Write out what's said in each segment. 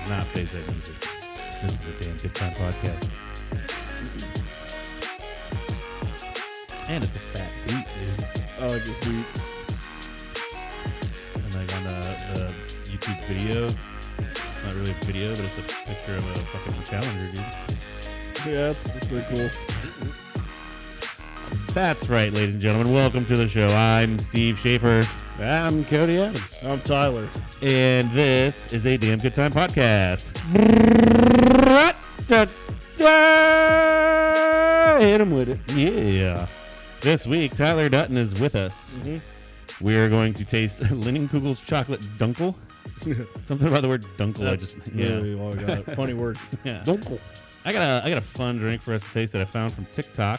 is not Phase That Music. This is a Damn Good Time podcast. And it's a fat beat, dude. I like this beat. And like on the YouTube video, it's not really a video, but it's a picture of a fucking Challenger, dude. Yeah, that's pretty cool. That's right, ladies and gentlemen. Welcome to the show. I'm Steve Schaefer. I'm Cody Adams. I'm Tyler. And this is a Damn Good Time podcast. Hit him with it. Yeah. This week, Tyler Dutton is with us. Mm-hmm. We're going to taste Linnenkugel's chocolate dunkel. Something about the word dunkel. Really all I got. Funny word. Yeah. Dunkel. I got a fun drink for us to taste that I found from TikTok,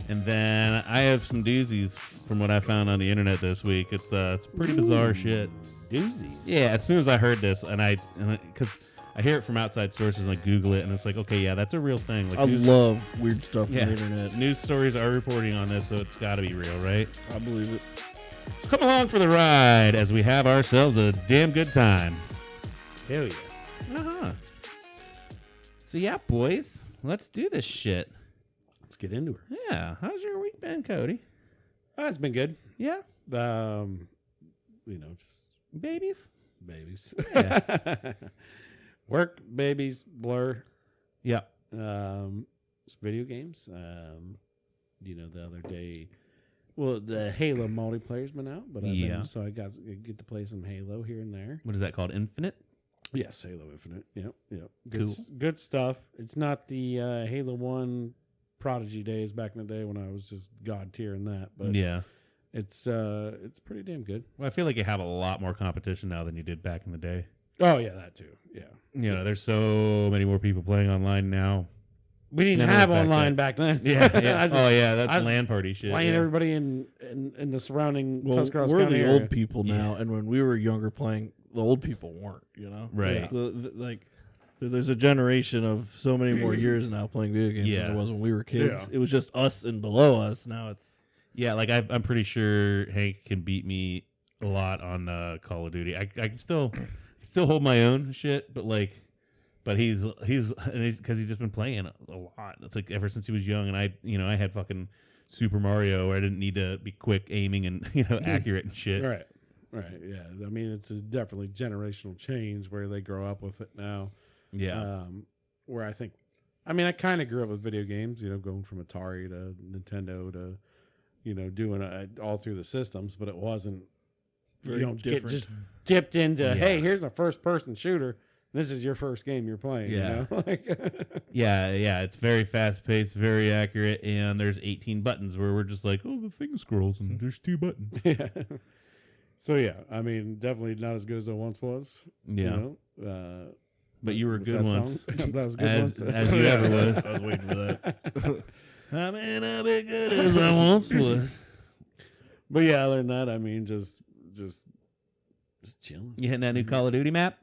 and then I have some doozies from what I found on the internet this week. It's pretty bizarre shit. Doozies. Yeah. As soon as I heard this, because I hear it from outside sources and I Google it, and it's like, okay, yeah, that's a real thing. Like I love weird stuff from the internet. News stories are reporting on this, so it's got to be real, right? I believe it. So come along for the ride as we have ourselves a damn good time. Hell yeah. Uh-huh. So yeah, boys, let's do this shit. Let's get into it. Yeah. How's your week been, Cody? It's been good. Yeah. Just Babies? babies. Yeah. Work, babies, blur. Yeah. Some video games. The other day, the Halo multiplayer's been out, but so I get to play some Halo here and there. What is that called? Infinite? Yes, Halo Infinite. Yep. Cool. Good stuff. It's not the Halo 1 Prodigy days back in the day when I was just god tier in that, but Yeah. it's pretty damn good. Well, I feel like you have a lot more competition now than you did back in the day. Oh yeah, that too. Yeah. There's so many more people playing online now. We didn't Never have back online back then. Yeah. I was That's I was LAN party shit. playing yeah. everybody in the surrounding Tuscarawas we're County the area. old people now, and when we were younger playing, the old people weren't, Right. So, there's a generation of so many more years now playing video games Yeah. than there was when we were kids. Yeah. It was just us and below us. Now it's Yeah, like I'm pretty sure Hank can beat me a lot on Call of Duty. I can still hold my own and shit, but he's because he's just been playing a lot. It's like ever since he was young, and I had fucking Super Mario where I didn't need to be quick aiming and accurate and shit. Right. Yeah. I mean, it's a definitely generational change where they grow up with it now. Yeah. Where I kind of grew up with video games, going from Atari to Nintendo to, doing it all through the systems, but it wasn't, very get different. just dipped into, Yeah. hey, here's a first person shooter. This is your first game you're playing. Yeah. Like, Yeah. It's very fast paced, very accurate, and there's 18 buttons where we're just like, oh, the thing scrolls and there's 2 buttons. yeah. So yeah, I mean, definitely not as good as I once was. Yeah. But you were Was good that once. song? That was good As once. as you ever was. I was waiting for that. I may not be good as I once was. But yeah, other than that, I mean, just chilling. You hitting that new Call of Duty map?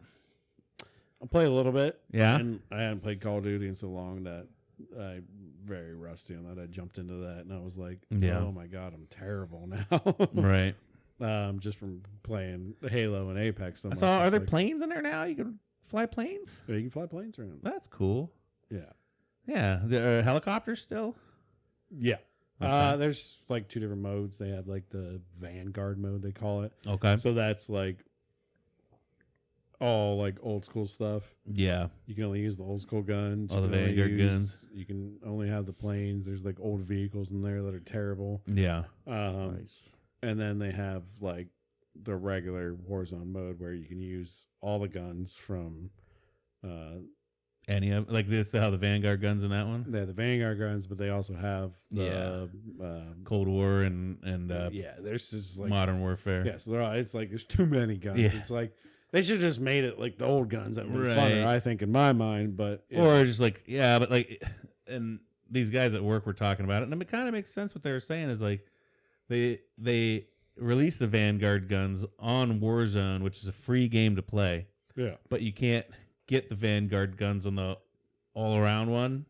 I play a little bit. Yeah. And I hadn't played Call of Duty in so long that I'm very rusty on that. I jumped into that and I was like, Yeah. oh my God, I'm terrible now. Right. Just from playing Halo and Apex so I much. saw. Are It's there like, planes in there now? You can fly planes? yeah, you can fly planes around. That's cool. Yeah. Yeah. There are helicopters still? Yeah. Okay. There's like 2 different modes. They have like the Vanguard mode, they call it. Okay. So that's like all like old school stuff. Yeah. You can only use the old school guns. All You the can only Vanguard guns. You can only have the planes. There's like old vehicles in there that are terrible. Yeah. Nice. And then they have like the regular Warzone mode where you can use all the guns from Any of like this? How the Vanguard guns in that one? they have the Vanguard guns, but they also have the Cold War and there's just like Modern Warfare. yeah, so they're all, it's like there's too many guns. Yeah. It's like they should have just made it like the old guns that were Right. funner, I think, in my mind. But Or just like but like, and these guys at work were talking about it, and it kind of makes sense what they were saying is like they released the Vanguard guns on Warzone, which is a free game to play, yeah, but you can't get the Vanguard guns on the all around one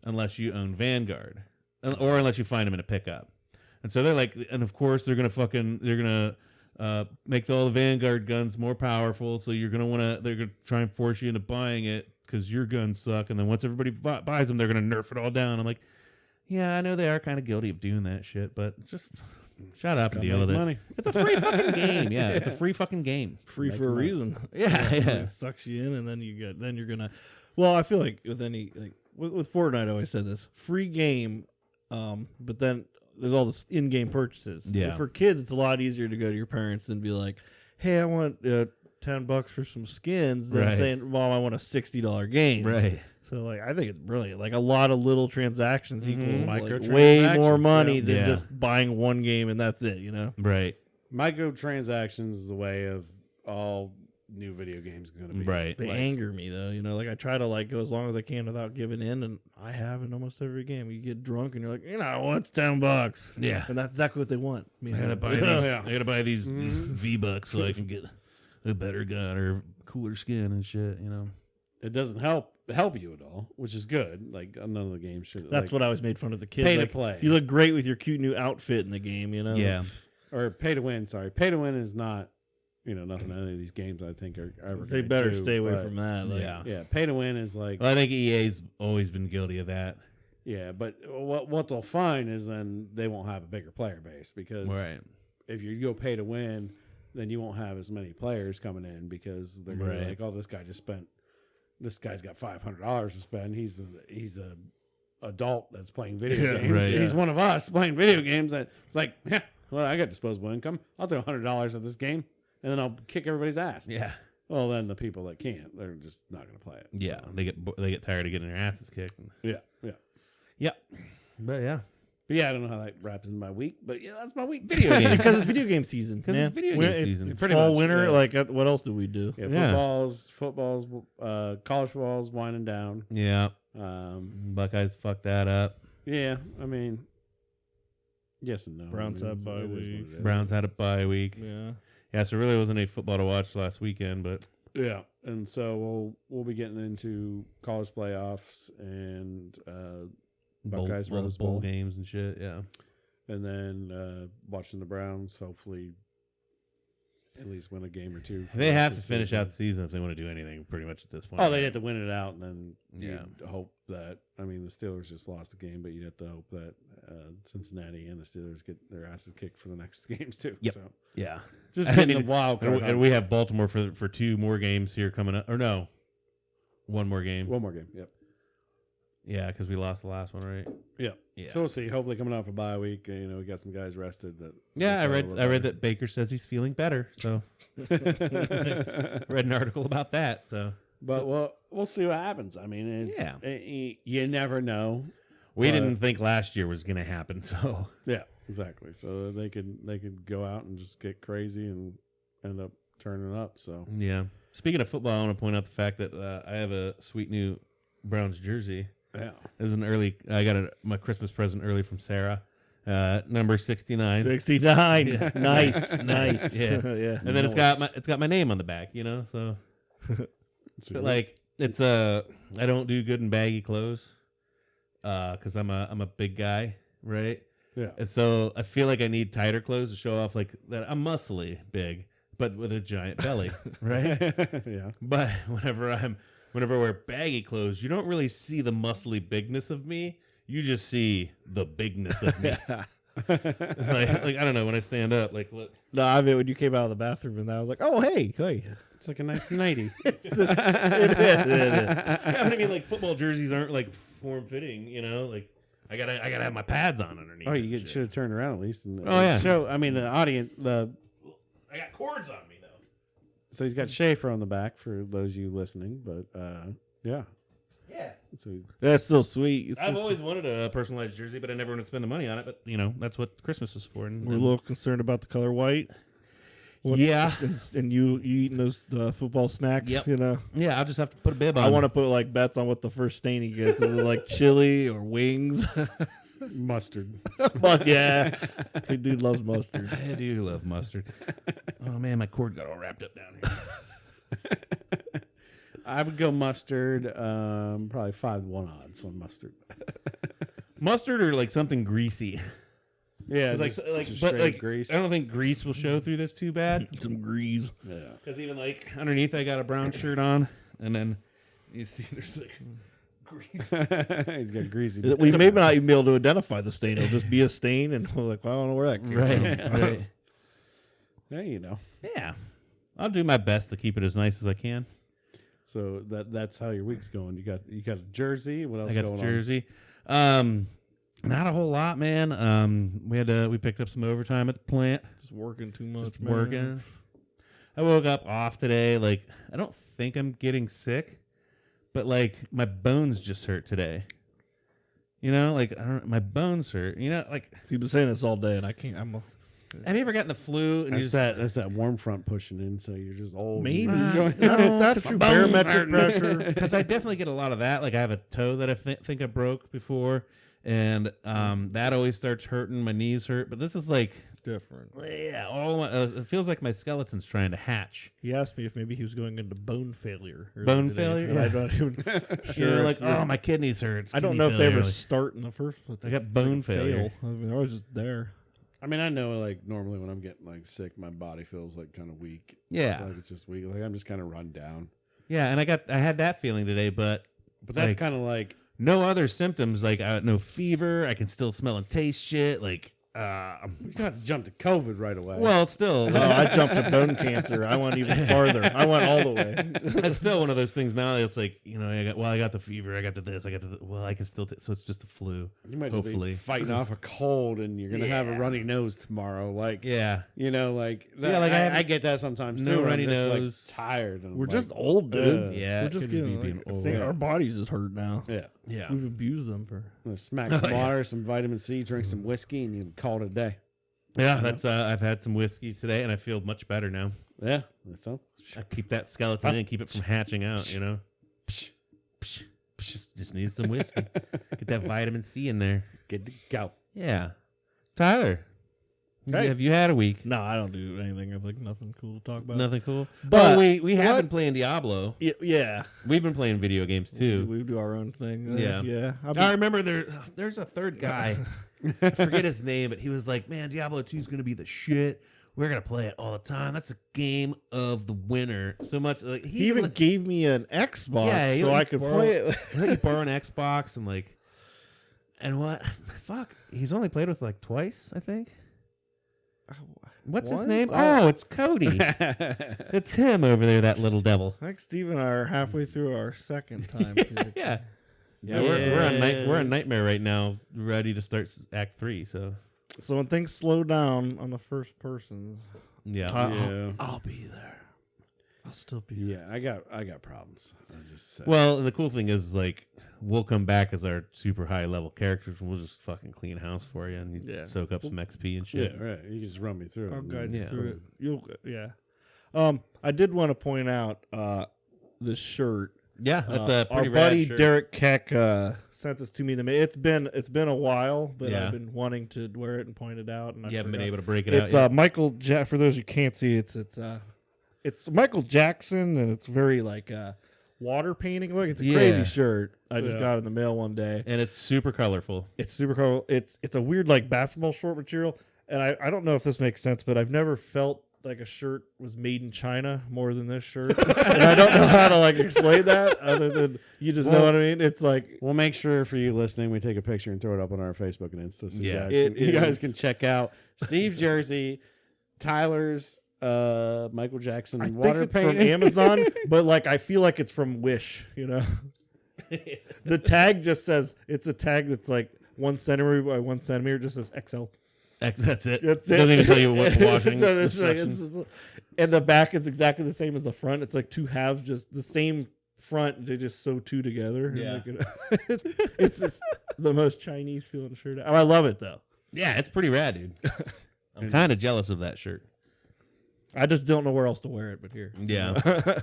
unless you own Vanguard or unless you find them in a pickup. And so they're like, and of course they're gonna make all the Vanguard guns more powerful. So you're gonna they're gonna try and force you into buying it because your guns suck. And then once everybody buys them, they're gonna nerf it all down. I'm like, yeah, I know they are kind of guilty of doing that shit, but just shut up and deal with it. It's a free fucking game. Yeah, it's a free fucking game. Free for a reason. Yeah. It sucks you in, and then you're gonna. Well, I feel like with any with Fortnite, I always said this: free game, but then there's all this in-game purchases. Yeah. For kids, it's a lot easier to go to your parents and be like, "Hey, I want $10 for some skins," than saying, "Mom, I want a $60 game." Right. So I think it's brilliant. Like a lot of little transactions equal Microtransactions, way more money than Yeah. just buying one game and that's it. Right. Microtransactions is the way of all new video games going to be. Right. They anger me though. I try to go as long as I can without giving in, and I have in almost every game. You get drunk and you're like, what's $10? Yeah. And that's exactly what they want. I gotta buy these. I gotta buy these V-Bucks so I can get a better gun or cooler skin and shit. It doesn't help you at all, which is good. Like none of the games should. That's what I always made fun of the kids. Pay to play. You look great with your cute new outfit in the game. Yeah. Or pay to win. Sorry, pay to win is not. Nothing. Any of these games I think are ever. They better stay away from that. Yeah. Pay to win is like. Well, I think EA's always been guilty of that. Yeah, but what they'll find is then they won't have a bigger player base because if you go pay to win, then you won't have as many players coming in because they're gonna be like, oh, this guy's got $500 to spend. He's a adult that's playing video games. Right, He's one of us playing video games. And it's like, well, I got disposable income. I'll throw $100 at this game, and then I'll kick everybody's ass. Yeah. Well, then the people that can't, they're just not going to play it. Yeah. So. They get tired of getting their asses kicked. Yeah. Yep. But yeah. But yeah, I don't know how that wraps into my week, but yeah, that's my week. Video games. Because it's video game season. Because it's video game season. It's Pretty fall, much, winter. yeah. What else do we do? Yeah, footballs, college footballs winding down. Yeah. Buckeyes fucked that up. Yeah, I mean, yes and no. Browns had bye week. Browns had a bye week. Yeah. Yeah, so really wasn't any football to watch last weekend, but Yeah, and so we'll be getting into college playoffs and Buckeyes Rose bowl Bowl games and shit. Yeah. and then watching the Browns hopefully at least win a game or two. They have to finish out the season if they want to do anything pretty much at this point. Oh, they have to win it out, and then Yeah. you'd hope that. I mean, the Steelers just lost the game, but you'd have to hope that Cincinnati and the Steelers get their asses kicked for the next games too. Yep. So Yeah. just I getting mean, the wild card. and we have Baltimore for two more games here coming up. Or no, one more game. one more game. Yep. Yeah, because we lost the last one, right? Yeah. Yeah. So we'll see. Hopefully, coming off a bye week, we got some guys rested. Yeah, I read that Baker says he's feeling better. So read an article about that. So, but we'll see what happens. I mean, you never know. We didn't think last year was going to happen. So Yeah, exactly. So they could go out and just get crazy and end up turning up. So yeah. Speaking of football, I want to point out the fact that I have a sweet new Browns jersey. yeah, This is I got my Christmas present early from Sarah. Number 69. 69. Nice. Yeah. Yeah. And then it's got my name on the back, so but it's I don't do good in baggy clothes because I'm a big guy, right? yeah. And so I feel like I need tighter clothes to show off like that I'm muscly big but with a giant belly, right? Yeah. But whenever I wear baggy clothes, you don't really see the muscly bigness of me. You just see the bigness of me. like I don't know, when I stand up, like look. No, I mean when you came out of the bathroom and I was like, oh hey. It's like a nice nightie. It is. Yeah, but I mean like football jerseys aren't like form fitting, like I gotta have my pads on underneath. Oh, you should have turned around at least. And, yeah. Show. I mean, the audience. I got cords on me though. So he's got Schaefer on the back for those of you listening. But yeah. Yeah. So That's so sweet. I've always wanted a personalized jersey, but I never wanted to spend the money on it. But that's what Christmas is for. And, We're a little concerned about the color white. Yeah. And you eating those football snacks, Yep. Yeah, I'll just have to put a bib on. I want to put like bets on what the first stain he gets. Is it like chili or wings? mustard. But yeah. Hey, dude loves mustard. I do love mustard. Oh man, my cord got all wrapped up down here. I would go mustard. Probably 5-1 odds on mustard. Mustard or like something greasy. Yeah, but like grease. I don't think grease will show through this too bad. Some grease. Yeah, Because even like underneath, I got a brown shirt on, and then you see there's like grease. he's got greasy. We may not even be able to identify the stain. It'll just be a stain, and we're like, well, I don't know where that came from. Right. Yeah, you know. Yeah, I'll do my best to keep it as nice as I can. So that's how your week's going. You got a jersey. What else? I got going the jersey. Not a whole lot, man. We picked up some overtime at the plant. Just working too much. Just working. I woke up off today. Like, I don't think I'm getting sick, but like my bones just hurt today. You know, like my bones hurt. You know, like you've been saying this all day, and I can't. have you ever gotten the flu? And that's that warm front pushing in, so you're just old. Maybe no, that's true. Barometric pressure. Because I definitely get a lot of that. Like I have a toe that I think I broke before, and that always starts hurting. My knees hurt, but this is like different. Yeah, it feels like my skeleton's trying to hatch. He asked me if maybe he was going into bone failure. Bone failure? Yeah. I'm not even sure. You're like, my kidneys hurt. I don't know if they ever start in the first place. I got bone failure. I mean, they're always just there. I mean, I know like normally when I'm getting like sick, my body feels like kind of weak. Yeah, like it's just weak. Like I'm just kind of run down. Yeah, and I had that feeling today, but that's like, kind of like no other symptoms. Like no fever. I can still smell and taste shit. Like you don't have to jump to COVID right away. Well, still, no, I jumped to bone cancer. I went even farther. I went all the way. It's still one of those things now. It's like, you know, I got the fever. I got the this. I got the well. I can still. So it's just a flu. You might hopefully just be fighting off a cold, and you're gonna have a runny nose tomorrow. Like you know, like that, like I get that sometimes. No too. runny I'm just, nose. Like, tired. And we're just old, dude. Yeah, we're just getting old. Our bodies just hurt now. Yeah. We've abused them for. Smack some water, some vitamin C, drink some whiskey, and you can call it a day. Yeah, that's. I've had some whiskey today, and I feel much better now. Yeah, so I keep that skeleton in, keep it from hatching out. You know, just need some whiskey. Get that vitamin C in there. Good to go. Yeah, Tyler. Hey. Have you had a week? No, I don't do anything. I've like nothing cool to talk about. Nothing cool. But we have been playing Diablo. Yeah, we've been playing video games too. We do our own thing. Yeah. I remember there's a third guy. I forget his name, but he was like, "Man, Diablo 2 is gonna be the shit. We're gonna play it all the time. That's a game of the winner." So much. Like he even gave me an Xbox so I could play it. Let me borrow an Xbox and what? Fuck. He's only played with like twice, I think. What's his name? Oh, it's Cody. It's him over there, that little devil. I think Steve and I are halfway through our second time. Yeah. We're on Nightmare right now, ready to start Act 3. So when things slow down on the first person, I'll be there. I'll still be there. Yeah, I got problems. Well, the cool thing is like we'll come back as our super high level characters, and we'll just fucking clean house for you, and you soak up some XP and shit. Yeah, right. You can just run me through it. I'll guide you through it. I did want to point out this shirt. Yeah, that's a pretty our buddy shirt. Derek Keck sent this to me. It's been a while, but I've been wanting to wear it and point it out. And you haven't been able to break it out. It's Michael. For those who can't see, it's Michael Jackson, and it's very like water painting look. It's a crazy shirt. I just got it in the mail one day, and it's super colorful. It's super colorful. It's a weird like basketball short material, and I don't know if this makes sense, but I've never felt like a shirt was made in China more than this shirt. And I don't know how to like explain that other than you just know what I mean. It's like we'll make sure for you listening we take a picture and throw it up on our Facebook and Insta so you guys can check out Steve's jersey, Tyler's Michael Jackson water painting from Amazon, but like I feel like it's from Wish, you know. The tag just says it's a tag that's like 1 centimeter by 1 centimeter, just says XL. That's it. That's it. Doesn't even tell you what washing. So and the back is exactly the same as the front. It's like two halves, just the same front. They just sew two together. Yeah, it's just the most Chinese feeling shirt. Oh, I love it though. Yeah, it's pretty rad, dude. I'm kind of jealous of that shirt. I just don't know where else to wear it, but here. Yeah.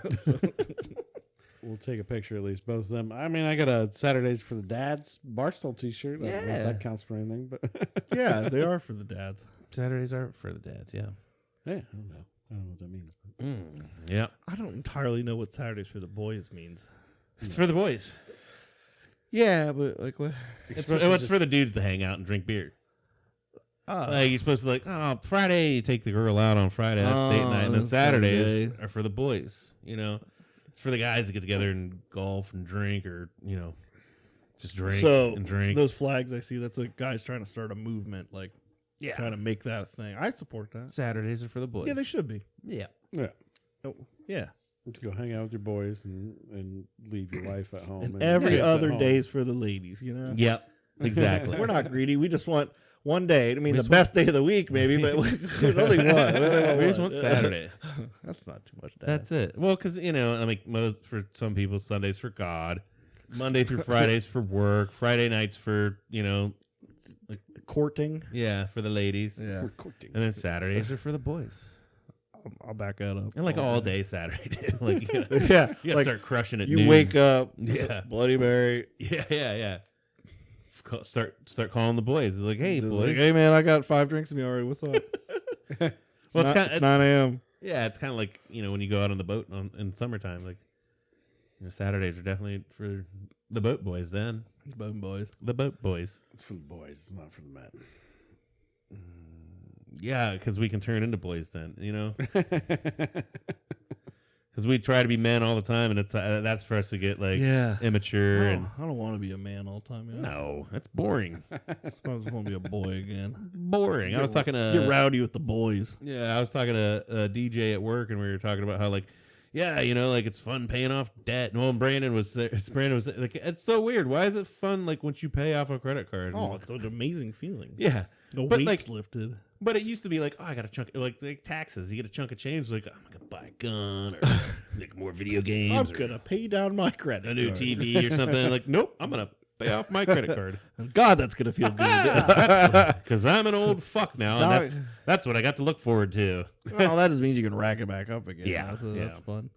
We'll take a picture at least, both of them. I mean, I got a Saturdays for the Dads Barstool t-shirt. I don't know if that counts for anything, but yeah, they are for the dads. Saturdays are for the dads, yeah. Yeah, I don't know what that means. Yeah. I don't entirely know what Saturdays for the boys means. It's for the boys. Yeah, but like what? It's for the dudes to hang out and drink beer. Like you're supposed to Friday you take the girl out on Friday, that's date night, and then Saturdays are for the boys. It's for the guys to get together and golf and drink, or just drink and drink. Those flags I see, that's like guys trying to start a movement, like trying to make that a thing. I support that. Saturdays are for the boys. Yeah, they should be. Yeah. Oh, yeah. To go hang out with your boys and leave your wife at home. And every other day's for the ladies, Yep. Exactly. We're not greedy. We just want one day. I mean, the best day of the week, maybe, but we only one. We just want Saturday. That's not too much. That's it. Well, because most for some people, Sundays for God, Monday through Fridays for work, Friday nights for courting. Yeah, for the ladies. Yeah, and then Saturdays are for the boys. I'll back that up. And all day Saturday, too. You gotta start crushing it. You wake up, Bloody Mary. Yeah. Start calling the boys. Like, hey, boys. Like, hey, man, I got 5 drinks in me already. What's up? It's 9 a.m. Yeah, it's kind of like when you go out on the boat in summertime. Like, Saturdays are definitely for the boat boys. Then the boat boys. It's for the boys. It's not for the men. Yeah, because we can turn into boys then, Because we try to be men all the time, and it's that's for us to get immature. And I don't want to be a man all the time. No, that's boring. I just want to be a boy again. Boring. I was talking to get rowdy with the boys. Yeah, I was talking to a DJ at work, and we were talking about how it's fun paying off debt. And Brandon was like, it's so weird. Why is it fun? Once you pay off a credit card. Oh, it's an amazing feling. Yeah, the weight's lifted. But it used to be I got a chunk like taxes. You get a chunk of change. I'm gonna buy a gun or more video games. I'm gonna pay down my credit. A new TV or something. Nope. I'm gonna pay off my credit card. God, that's gonna feel good. Because I'm an old fuck now, and that's what I got to look forward to. Well, that just means you can rack it back up again. Yeah, that's fun.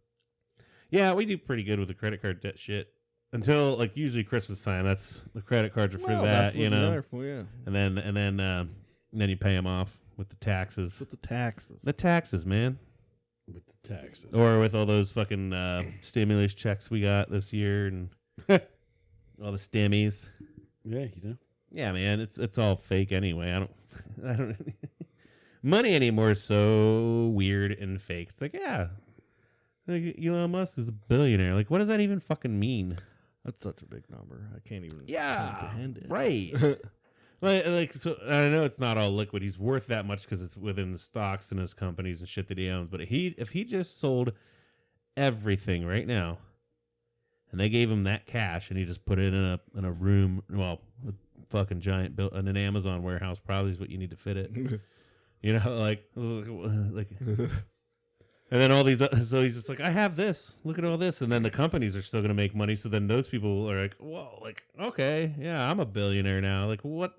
Yeah, we do pretty good with the credit card debt shit. Until usually Christmas time. That's the credit cards are for that, And then you pay them off with the taxes. With the taxes. The taxes, man. With the taxes. Or with all those fucking stimulus checks we got this year and all the stimmies. Yeah, Yeah, man, it's all fake anyway. I don't money anymore is so weird and fake. It's Elon Musk is a billionaire. What does that even fucking mean? That's such a big number. I can't even comprehend it. Right. So I know it's not all liquid. He's worth that much because it's within the stocks and his companies and shit that he owns. But if he just sold everything right now, and they gave him that cash, and he just put it in a room, a fucking giant in an Amazon warehouse, probably is what you need to fit it. And then all these, so he's just I have this. Look at all this, and then the companies are still going to make money. So then those people are well, okay, yeah, I'm a billionaire now. What?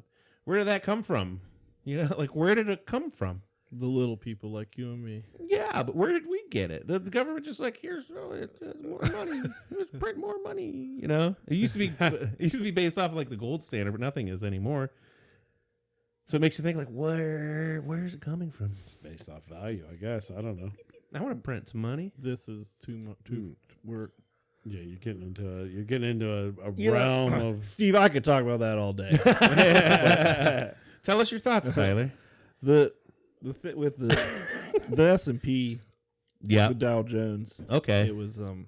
Where did that come from? Where did it come from? The little people like you and me. Yeah, but where did we get it? The government just here's more money. Let's print more money. It used to be based off the gold standard, but nothing is anymore. So it makes you think where's it coming from? It's based off value, I guess. I don't know. I want to print some money. This is too much work. Yeah, you're getting into a realm of Steve. I could talk about that all day. Tell us your thoughts, Tyler. With the S&P, the Dow Jones. Okay, it was when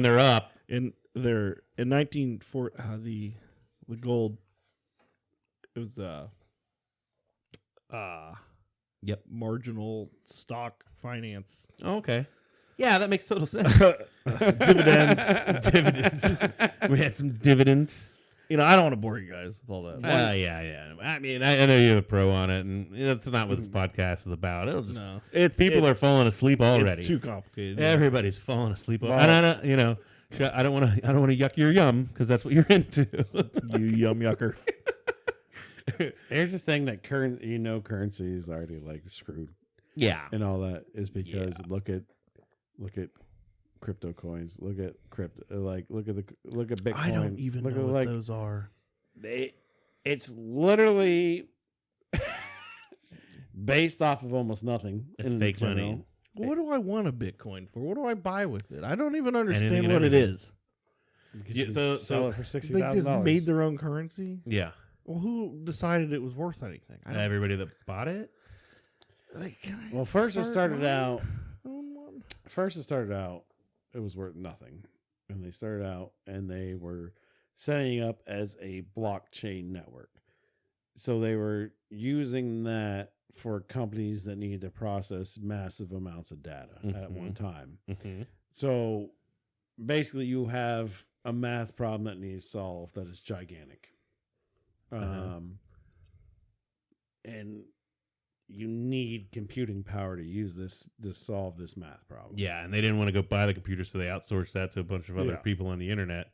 they're up in 1940 the gold. It was marginal stock finance. Oh, okay. Yeah, that makes total sense. Dividends. We had some dividends. I don't want to bore you guys with all that. Yeah. I mean, I know you're a pro on it, and that's not what this podcast is about. It'll just people are falling asleep already. It's too complicated. Everybody's falling asleep. And I don't want to yuck your yum because that's what you're into. You yum yucker. Here's the thing that currency is already screwed. Yeah, and all that is because look at crypto coins. Look at crypto. Look at Bitcoin. I don't even know what those are. It's literally based off of almost nothing. It's fake money. What do I want a Bitcoin for? What do I buy with it? I don't even understand what it is. Sell it for $60,000. They just made their own currency. Yeah. Well, who decided it was worth anything? Everybody that bought it. Well, first it started out. It was worth nothing, and they started out and they were setting up as a blockchain network. So they were using that for companies that needed to process massive amounts of data at one time. Mm-hmm. So basically, you have a math problem that needs solved that is gigantic. And you need computing power to use this solve this math problem. Yeah, and they didn't want to go buy the computer, so they outsourced that to a bunch of other people on the internet.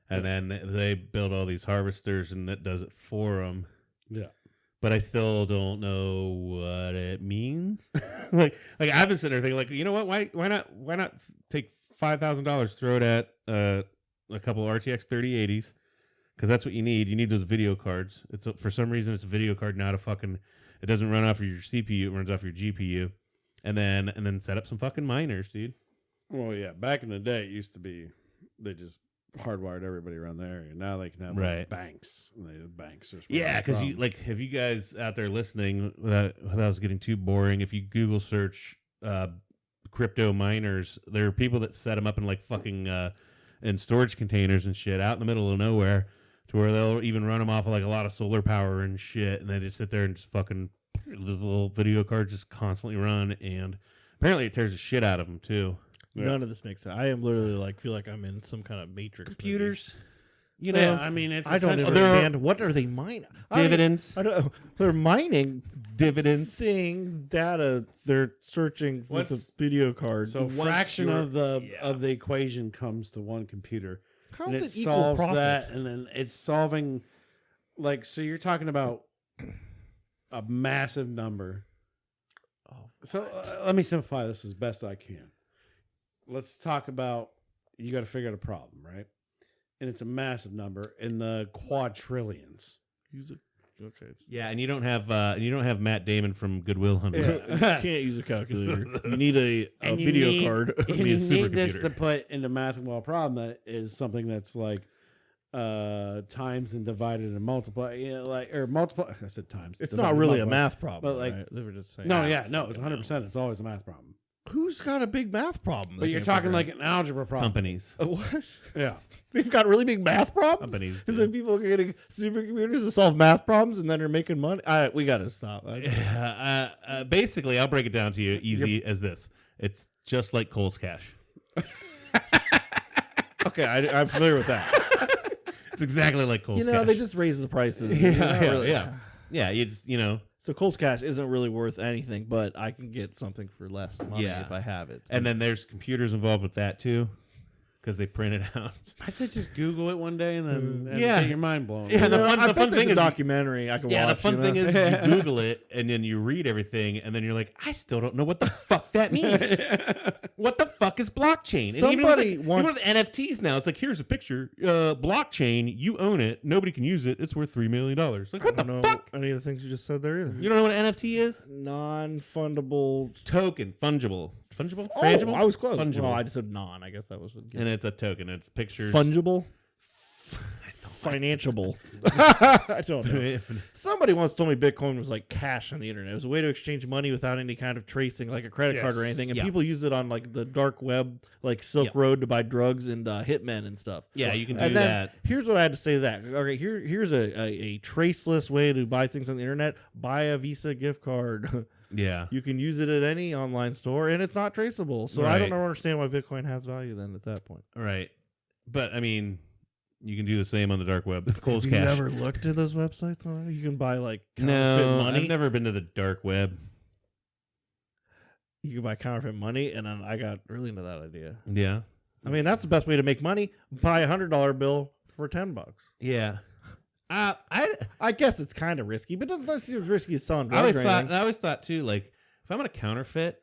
And then they build all these harvesters, and it does it for them. Yeah. But I still don't know what it means. like I've been sitting there thinking, like, you know what? Why not take $5,000, throw it at a couple RTX 3080s, because that's what you need. You need those video cards. For some reason it's a video card, not a fucking. It doesn't run off of your CPU. It runs off your GPU, and then set up some fucking miners, dude. Well, yeah. Back in the day, it used to be they just hardwired everybody around the area. Now they can have banks. And they have banks. Yeah, because if you guys out there listening, without us getting too boring, if you Google search crypto miners, there are people that set them up in like fucking in storage containers and shit out in the middle of nowhere, to where they'll even run them off of like a lot of solar power and shit, and they just sit there and just fucking the little video cards just constantly run, and apparently it tears the shit out of them too. Yeah. None of this makes sense. I am literally like feel like I'm in some kind of Matrix. Computers, movie. You know. Yeah, I mean, I don't understand. What are they mining? Dividends. They're mining dividends, things, data. They're searching with a video card. So fraction of the equation comes to one computer. How and is it it equal solves profit? that, and then it's solving, like, so you're talking about a massive number. Oh, so let me simplify this as best I can. Let's talk about, you got to figure out a problem, right? And it's a massive number in the quadrillions. Okay. Yeah, and you don't have Matt Damon from Goodwill Hunting. You can't use a calculator. You need a video card. And you need this to put into mathematical problem that is something that's like times and divided and multiply. You know, or multiply. I said times. It's not really a math problem, but like right? They were just saying. No, yeah, no, it's 100%. It's always a math problem. Who's got a big math problem? But you're talking like an algebra problem. Companies. What? Yeah. They've got really big math problems? Companies. Is it people getting supercomputers to solve math problems and then they're making money? All right, we got to stop. Basically, I'll break it down to you easy as this. It's just like Cole's Cash. Okay, I'm familiar with that. It's exactly like Cole's Cash. They just raise the prices. Yeah, you just, So Cole's Cash isn't really worth anything, but I can get something for less money if I have it. And then there's computers involved with that too, because they print it out. I'd say just Google it one day and then get your mind blown. Yeah, the fun thing is a documentary I can watch. Yeah, the fun thing is you Google it and then you read everything and then you're like, I still don't know what the fuck that means. What the fuck is blockchain? Somebody and wants even with NFTs now. It's like, here's a picture. Blockchain, you own it. Nobody can use it. It's worth $3 million. Like, what the fuck? Any of the things you just said there either. You don't know what an NFT is? Non-fundable token, fungible. Fungible? Oh, Frangible? I was close. Fungible. Well, I just said non. I guess that was. And it's a token. It's pictures. Fungible? Financiable. I don't know. Somebody once told me Bitcoin was like cash on the internet. It was a way to exchange money without any kind of tracing, like a credit card or anything. And people use it on like the dark web, like Silk Road, to buy drugs and hitmen and stuff. Yeah, you can do that. Here's what I had to say to that. Okay, here's a traceless way to buy things on the internet. Buy a Visa gift card. Yeah. You can use it at any online store, and it's not traceable. So I don't understand why Bitcoin has value then at that point. Right. But, I mean, you can do the same on the dark web with Cole's Cash. Have you ever looked at those websites? You can buy, like, counterfeit money. I've never been to the dark web. You can buy counterfeit money, and then I got really into that idea. Yeah. I mean, that's the best way to make money. Buy a $100 bill for $10. Yeah. I guess it's kind of risky, but doesn't seem as risky as selling drugs. I always thought too, like, if I'm gonna counterfeit,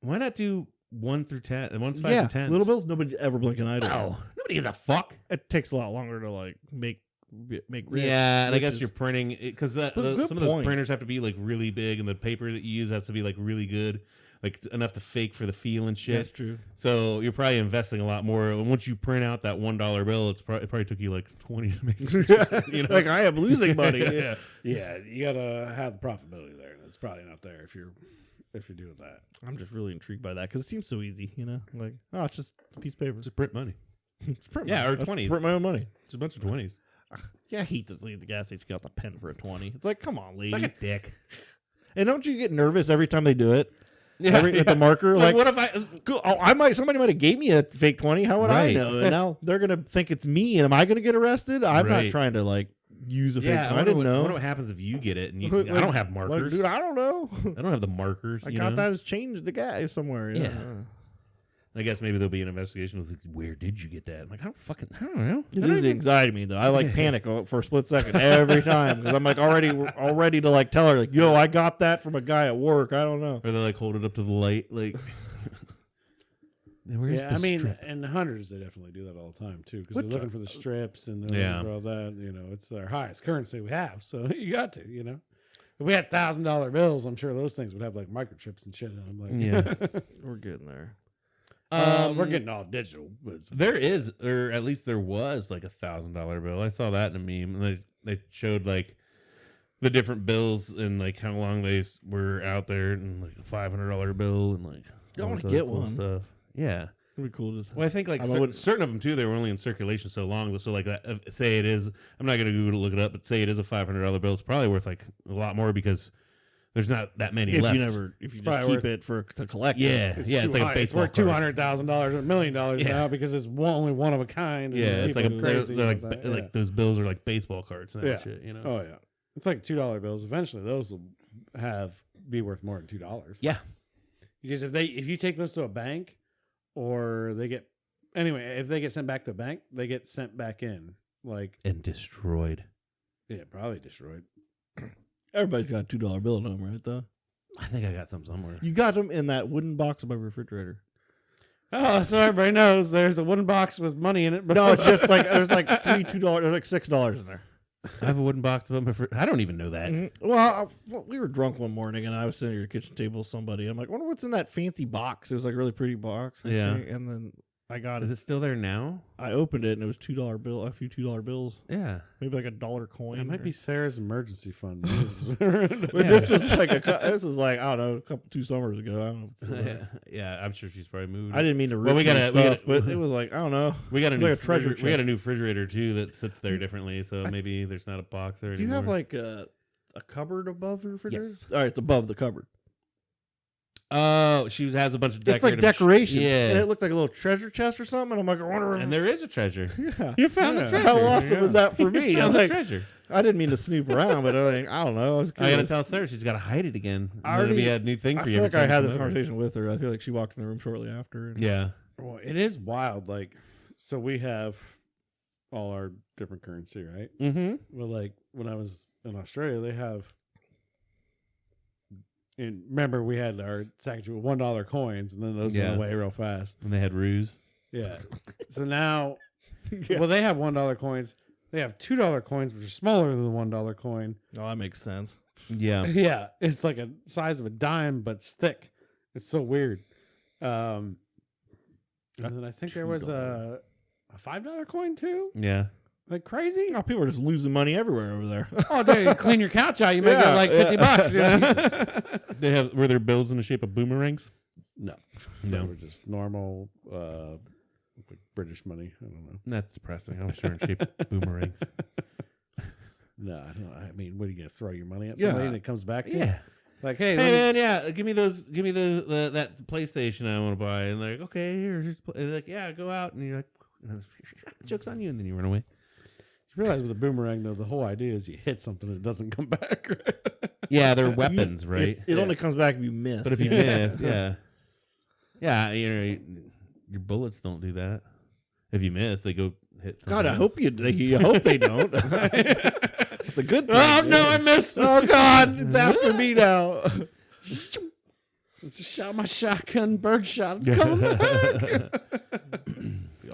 why not do 1 through 10 and 1's 5 to 10? Little bills. Nobody ever blink an eye. No, nobody gives a fuck. It takes a lot longer to like make rich. Yeah, and I guess you're printing because some of those point. printers have to be like really big, and the paper that you use has to be like really good. like enough to fake for the feel and shit. That's true. So you're probably investing a lot more. And once you print out that $1 bill, it probably took you like 20 to make it. You know? Like I am losing money. Yeah. Yeah, you gotta have the profitability there, and it's probably not there if you're doing that. I'm just really intrigued by that because it seems so easy, you know? Like, oh, it's just a piece of paper. Just print money. It's print Yeah, money. or 20s. Print my own money. It's a bunch of 20s. Yeah, I hate to leave the gas station, get out the pen for a 20. It's like, come on, lady. It's like a dick. And don't you get nervous every time they do it? Yeah, with the marker. Like, what if somebody might have gave me a fake 20. How would I know? And now they're gonna think it's me. And am I gonna get arrested? I'm not trying to like use a fake. Yeah, 20. I didn't know. I wonder what happens if you get it and you. Like, I don't have markers, like, dude. I don't know. I don't have the markers. I got that as changed the guy somewhere. Yeah. I guess maybe there'll be an investigation. With like, where did you get that? I'm like, I don't know. It is the anxiety me though. I like panic for a split second every time because I'm like all ready to like tell her like, yo, I got that from a guy at work. I don't know. Or they like hold it up to the light, like. Where's the strip? And the hunters, they definitely do that all the time too because they're looking for the strips and they're looking for all that. You know, it's their highest currency we have, so you got to. You know, if we had $1,000 bills, I'm sure those things would have like microchips and shit in them. Like, yeah, we're getting there. We're getting all digital. There is, or at least there was, like $1,000 bill. I saw that in a meme, and they showed like the different bills and like how long they were out there, and like a $500 bill, and like I want to get cool one. Stuff. Yeah, it'd be cool. Well, I think like certain of them too. They were only in circulation so long. So like, say it is. I'm not gonna Google look it up, but say it is a $500 bill. It's probably worth like a lot more because. There's not that many left. If you just keep it to collect. Yeah, it's like a baseball. It's worth $200,000 or $1 million now because it's only one of a kind. Yeah, it's like crazy. They're like those bills are like baseball cards and that shit. You know. Oh yeah, it's like $2 bills. Eventually, those will be worth more than $2. Yeah, because if you take those to a bank, or if they get sent back to a bank, they get sent back in and destroyed. Yeah, probably destroyed. Everybody's got a $2 bill at home, right? Though I think I got some somewhere. You got them in that wooden box in my refrigerator. Oh, so everybody knows there's a wooden box with money in it. But no, it's just like there's like $2. There's like $6 in there. I have a wooden box above my refrigerator. I don't even know that. Mm-hmm. Well, we were drunk one morning, and I was sitting at your kitchen table with somebody. I'm like, I wonder what's in that fancy box. It was like a really pretty box. Yeah, and then I got it. Is it still there now? I opened it and it was $2 bill, a few $2 bills. Yeah, maybe like $1 coin. It might be Sarah's emergency fund. This was like I don't know, 2 summers ago. I don't know. Yeah, I'm sure she's probably moved. I didn't mean to. Well, we got but it was like I don't know. We got a new treasure. We got a new refrigerator too that sits there differently. So maybe there's not a box there. Do you have like a cupboard above your refrigerator? Yes. All right, it's above the cupboard. Oh, she has a bunch of decorative. It's like decorations. Yeah. And it looked like a little treasure chest or something. And I'm like, I wonder if... And there is a treasure. Yeah. You found the treasure. How awesome was that for me? I was like, treasure. I didn't mean to snoop around, but I don't know. I got to tell Sarah she's got to hide it again. It'll be a new thing for you. I feel like I had this conversation with her. I feel like she walked in the room shortly after. And yeah. Well, it is wild. Like, so we have all our different currency, right? Mm-hmm. Well, like when I was in Australia, they have... And remember, we had our section with $1 coins, and then those went away real fast. And they had ruse. Yeah. So now, well, they have $1 coins. They have $2 coins, which are smaller than the $1 coin. Oh, that makes sense. Yeah. Yeah. It's like a size of a dime, but it's thick. It's so weird. And then I think there was a $5 coin too. Yeah. Like crazy. Oh, people are just losing money everywhere over there. Oh, dude, you clean your couch out, you make it like $50. You know? Were there bills in the shape of boomerangs? No. They were just normal like British money. I don't know. That's depressing. I was sure in shape of boomerangs. No, I mean, what are you gonna throw your money at somebody and it comes back to you? Like, hey man, give me the that PlayStation I want to buy. And they're like, okay, here, like, yeah, go out, and you're like, joke's on you, and then you run away. You realize with a boomerang, though, the whole idea is you hit something and it doesn't come back. Right? Yeah, they're weapons, right? It only comes back if you miss. But if you miss, yeah, your bullets don't do that. If you miss, they go hit something God, I else. hope you hope they don't. It's a good thing. Oh, no, I missed. Oh, God, it's after me now. Just shot my shotgun bird shot. It's coming back.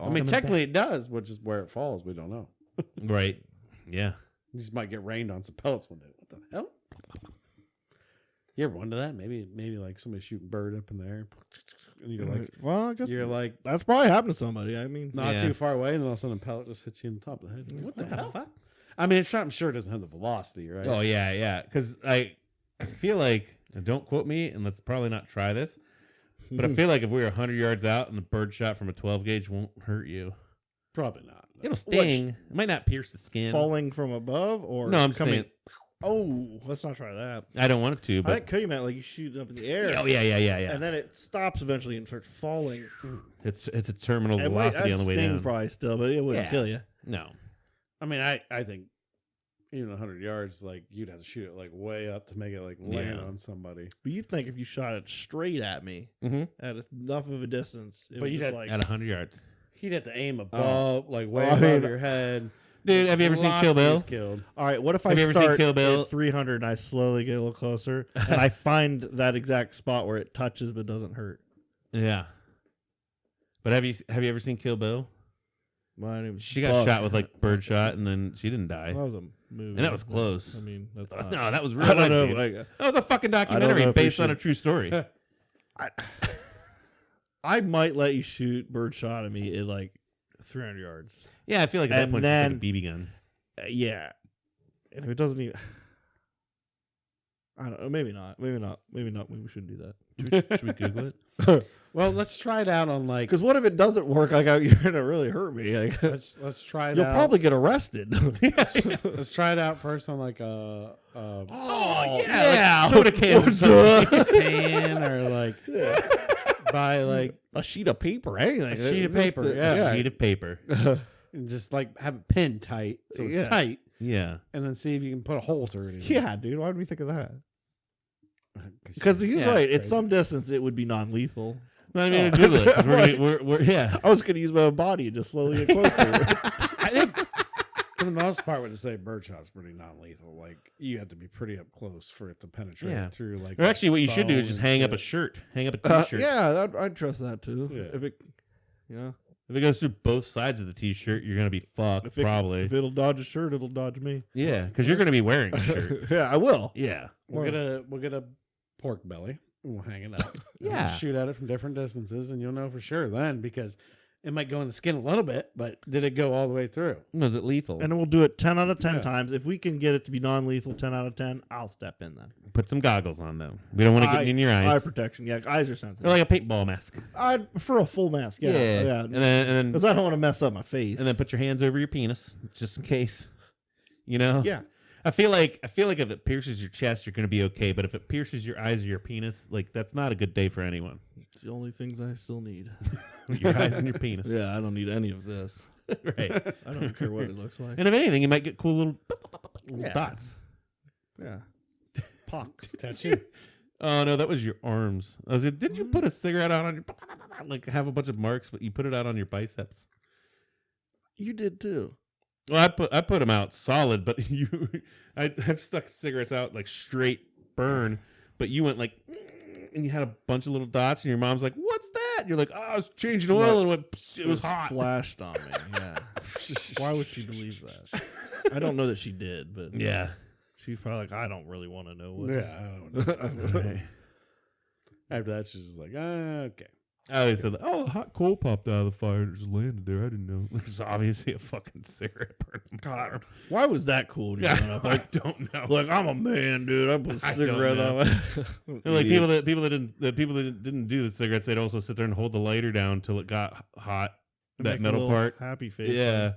I mean, technically it does, which is where it falls. We don't know. Right. Yeah. You just might get rained on some pellets one day. What the hell? You ever wonder that? Maybe like somebody shooting bird up in the air, and you're like, well, I guess you're like that's probably happened to somebody. I mean, not too far away, and then all of a sudden a pellet just hits you in the top of the head. What the hell? fuck? I mean, I'm sure it doesn't have the velocity, right? Oh yeah. Because I feel like, and don't quote me, and let's probably not try this, but I feel like if we were 100 yards out and a bird shot from a 12 gauge won't hurt you. Probably not. It'll sting. It might not pierce the skin. falling from above or No, I'm coming. saying Oh, let's not try that. I don't want it to, I but think Cody meant like you shoot it up in the air. oh yeah. And then it stops eventually and starts falling. It's a terminal It might velocity on the way sting down. probably still, but it wouldn't Yeah. kill you. No. I mean, I think even 100 yards, like you'd have to shoot it like way up to make it like land on somebody. But you think if you shot it straight at me Mm-hmm. at enough of a distance, it But would you'd just have- like At 100 yards. He'd have to aim above, like way Oh, I above mean- your head. Dude, have you ever seen Kill Bill? Velocity's killed. all right, what if I Have you ever seen start Kill Bill? at 300 and I slowly get a little closer and I find that exact spot where it touches but doesn't hurt? Yeah. But have you ever seen Kill Bill? My name is She got Bug. shot with like birdshot, and then she didn't die. That was a movie. And that was close. I mean, that's not, No, that was real I don't life, know. dude. Like, That was a fucking know documentary if we based on a should- true story. I might let you shoot birdshot at me at like 300 yards. Yeah, I feel like at that And point it's then- like a BB gun. Yeah. And if it doesn't even. I don't know. Maybe not. Maybe we shouldn't do that. Should we Google it? Well, let's try it out on like. Because what if it doesn't work? Like, you're going to really hurt me. Like, Let's try it you'll out. probably get arrested. Let's try it out first on like a Oh, yeah. Like soda can. or something. pan or like by like A sheet of paper, anything. A sheet of Just paper, the- yeah. A sheet of paper. and just like have it pinned tight so it's Yeah. tight, Yeah. and then see if you can put a hole through it. Yeah, dude. Why did we think of that? Because he's Yeah, right. At crazy. some distance, it would be non-lethal. Well, I mean, Google it. 'Cause we're yeah. I was going to use my own body and just slowly get closer. I think for the most part, would say birdshot's pretty non-lethal. Like you have to be pretty up close for it to penetrate Yeah. through. Like Or actually, what you should do bone is just and hang up a shit. shirt. Hang up a t-shirt. Yeah, I'd trust that too. Yeah. If it, yeah, If it goes through both sides of the t-shirt, you're gonna be fucked. if it, Probably. if it'll dodge a shirt, it'll dodge me. Yeah, because you're gonna be wearing a shirt. Yeah, I will. Yeah. We'll get a pork belly. And we'll hang it up. And Yeah. we'll shoot at it from different distances, and you'll know for sure then because it might go in the skin a little bit, but did it go all the way through? Was it lethal? And then we'll do it 10 out of 10 Yeah. times. If we can get it to be non-lethal 10 out of 10, I'll step in then. Put some goggles on though. We don't want to get in your Eye eyes. protection. Yeah, eyes are sensitive. Or like a paintball mask. I'd prefer a full mask. Yeah, yeah. And then Because I don't want to mess up my face. and then put your hands over your penis just in case. You know. yeah. I feel like if it pierces your chest, you're gonna be okay. But if it pierces your eyes or your penis, like that's not a good day for anyone. It's the only things I still need. Your eyes and your penis. Yeah, I don't need any of this. Right. I don't care what it looks like. And if anything, you might get cool little Yeah. dots. Yeah. Pocked. Tattoo. Oh no, that was your arms. I was like, did you put a cigarette out on your like have a bunch of marks, but you put it out on your biceps? You did too. Well, I put them out solid, but I've stuck cigarettes out like straight burn, but you went like, and you had a bunch of little dots, and your mom's like, "What's that?" You're like, "Oh, I was changing oil, and it, it was hot." Splashed on me. Yeah. Why would she believe that? I don't know that she did, but Yeah. she's probably like, I don't really want to know what. Yeah, I don't know. After that, she's just like, okay. I always said, "Oh, a hot coal popped out of the fire and it just landed there. I didn't know." It's obviously a fucking cigarette burned. God, why was that cool? When you Yeah, went up? I Like, don't know. look, I'm a man, dude. I put a I cigarette don't on. And like people that didn't do the cigarettes, they'd also sit there and hold the lighter down till it got hot. Make That a metal little part. happy face. Yeah.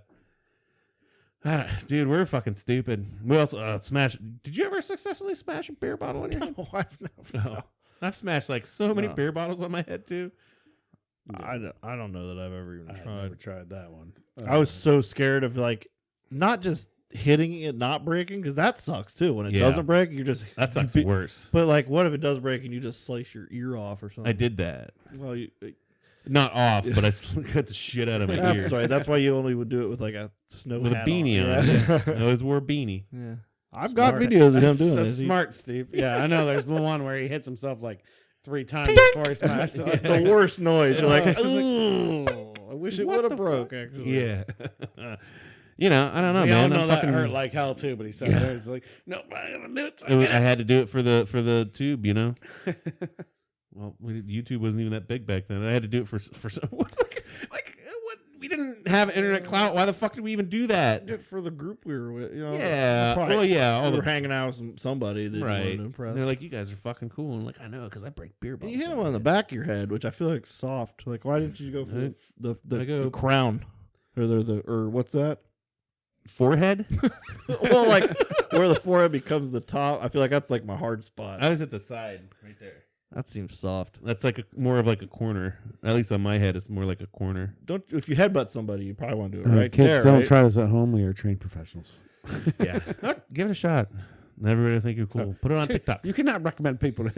Dude, we're fucking stupid. We also smashed. Did you ever successfully smash a beer bottle on your head? No, I've never. No. I've smashed like so many No. beer bottles on my head too. I don't know that I've ever even I've tried. never tried that one. I was so scared of like not just hitting it, not breaking, because that sucks too. When it Yeah. doesn't break, you're just That sucks worse. But like, what if it does break and you just slice your ear off or something? I did that. Well, Not off, but I cut the shit out of my ear. that's right. That's why you only would do it with like a snow With a hat beanie on. Yeah. I always wore a beanie. Yeah. I've got Smart. videos of him That's doing so this. He- smart, Steve. Yeah, I know. There's the one where he hits himself like 3 times before he smashes. It's the worst noise. You're like, Yeah. ooh, I wish it What would the have broke. Actually, Yeah. You know, I don't know, we man. all know I'm that fucking hurt like hell too, but he said there, he's like, no, I'm gonna do it. So I had to do it for the tube, you know. Well, YouTube wasn't even that big back then. I had to do it for some like what? We didn't have internet clout. Why the fuck did we even do that? Did it for the group we were with, you know. Yeah. Probably, Well, yeah. we were hanging out with somebody that you wanted Right. to impress. They're like, you guys are fucking cool. And like, I know, because I break beer And bottles. you hit him on the back of your head, which I feel like soft. Like, why didn't you go for the crown or or what's that? Forehead. Well, like where the forehead becomes the top. I feel like that's like my hard spot. I was at the side, right there. That seems soft. That's like more of like a corner. At least on my head, it's more like a corner. Don't if you headbutt somebody, you probably want to do it right kids, there. don't right? try this at home. We are trained professionals. Yeah. Give it a shot. Everybody think you're cool. Put it on TikTok. You cannot recommend people to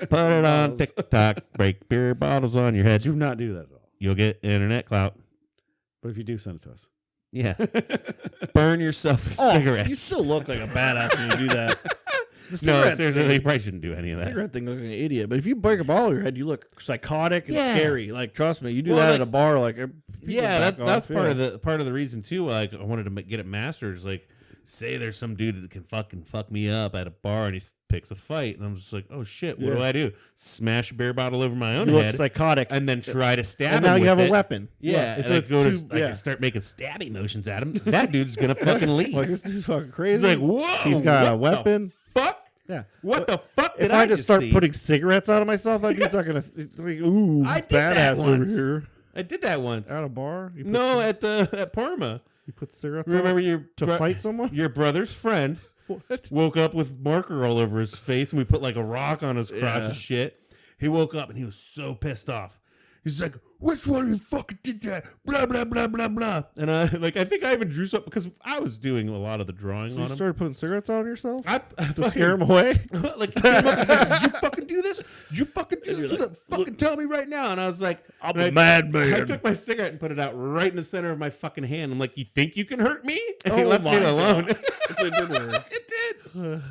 Put it on TikTok. Break beer bottles on your head. Do not do that at all. You'll get internet clout. But if you do, send it to us. Yeah. Burn yourself with cigarettes. You still look like a badass when you do that. The No, cigarette seriously, thing- you probably shouldn't do any of that. cigarette thing looks like an idiot. But if you break a bottle in your head, you look psychotic and Yeah. scary. Like, trust me, you do Well, that like- at a bar, like people Yeah, back that's off, part yeah. of the reason too. Like I wanted to get it mastered. Is like, say there's some dude that can fuck me up at a bar and he picks a fight, and I'm just like, oh shit, what Yeah. do I do? Smash a beer bottle over my own You look head psychotic, and then try to stab and him now you with have it. a weapon. Yeah, Look, and I go to I yeah. can start making stabby motions at him. That dude's gonna fucking leave. Like this is fucking He's crazy. like, whoa, He's got a what the weapon. Fuck. Yeah. What the fuck did If I just start see? putting cigarettes out of myself, that dude's not gonna it's like, ooh, I did that badass over once. here I did that once. at a bar. You put No, some- at Parma. you put cigarettes. Remember out your to fight someone? Your brother's friend What? woke up with marker all over his face, and we put like a rock on his crotch Yeah. and shit. He woke up and he was so pissed off. He's like, "Which one of you fucking did that?" Blah blah blah blah blah. And I think I even drew something because I was doing a lot of the drawing So on you him. started putting cigarettes out on yourself I to scare him away. Like he came up and said, "Did you fucking do this? Did you fucking do this? You fucking tell me right now." And I was like, I'm and a I- madman. I took my cigarette and put it out right in the center of my fucking hand. I'm like, "You think you can hurt me?" And he Oh left me my alone. So it did work. It did.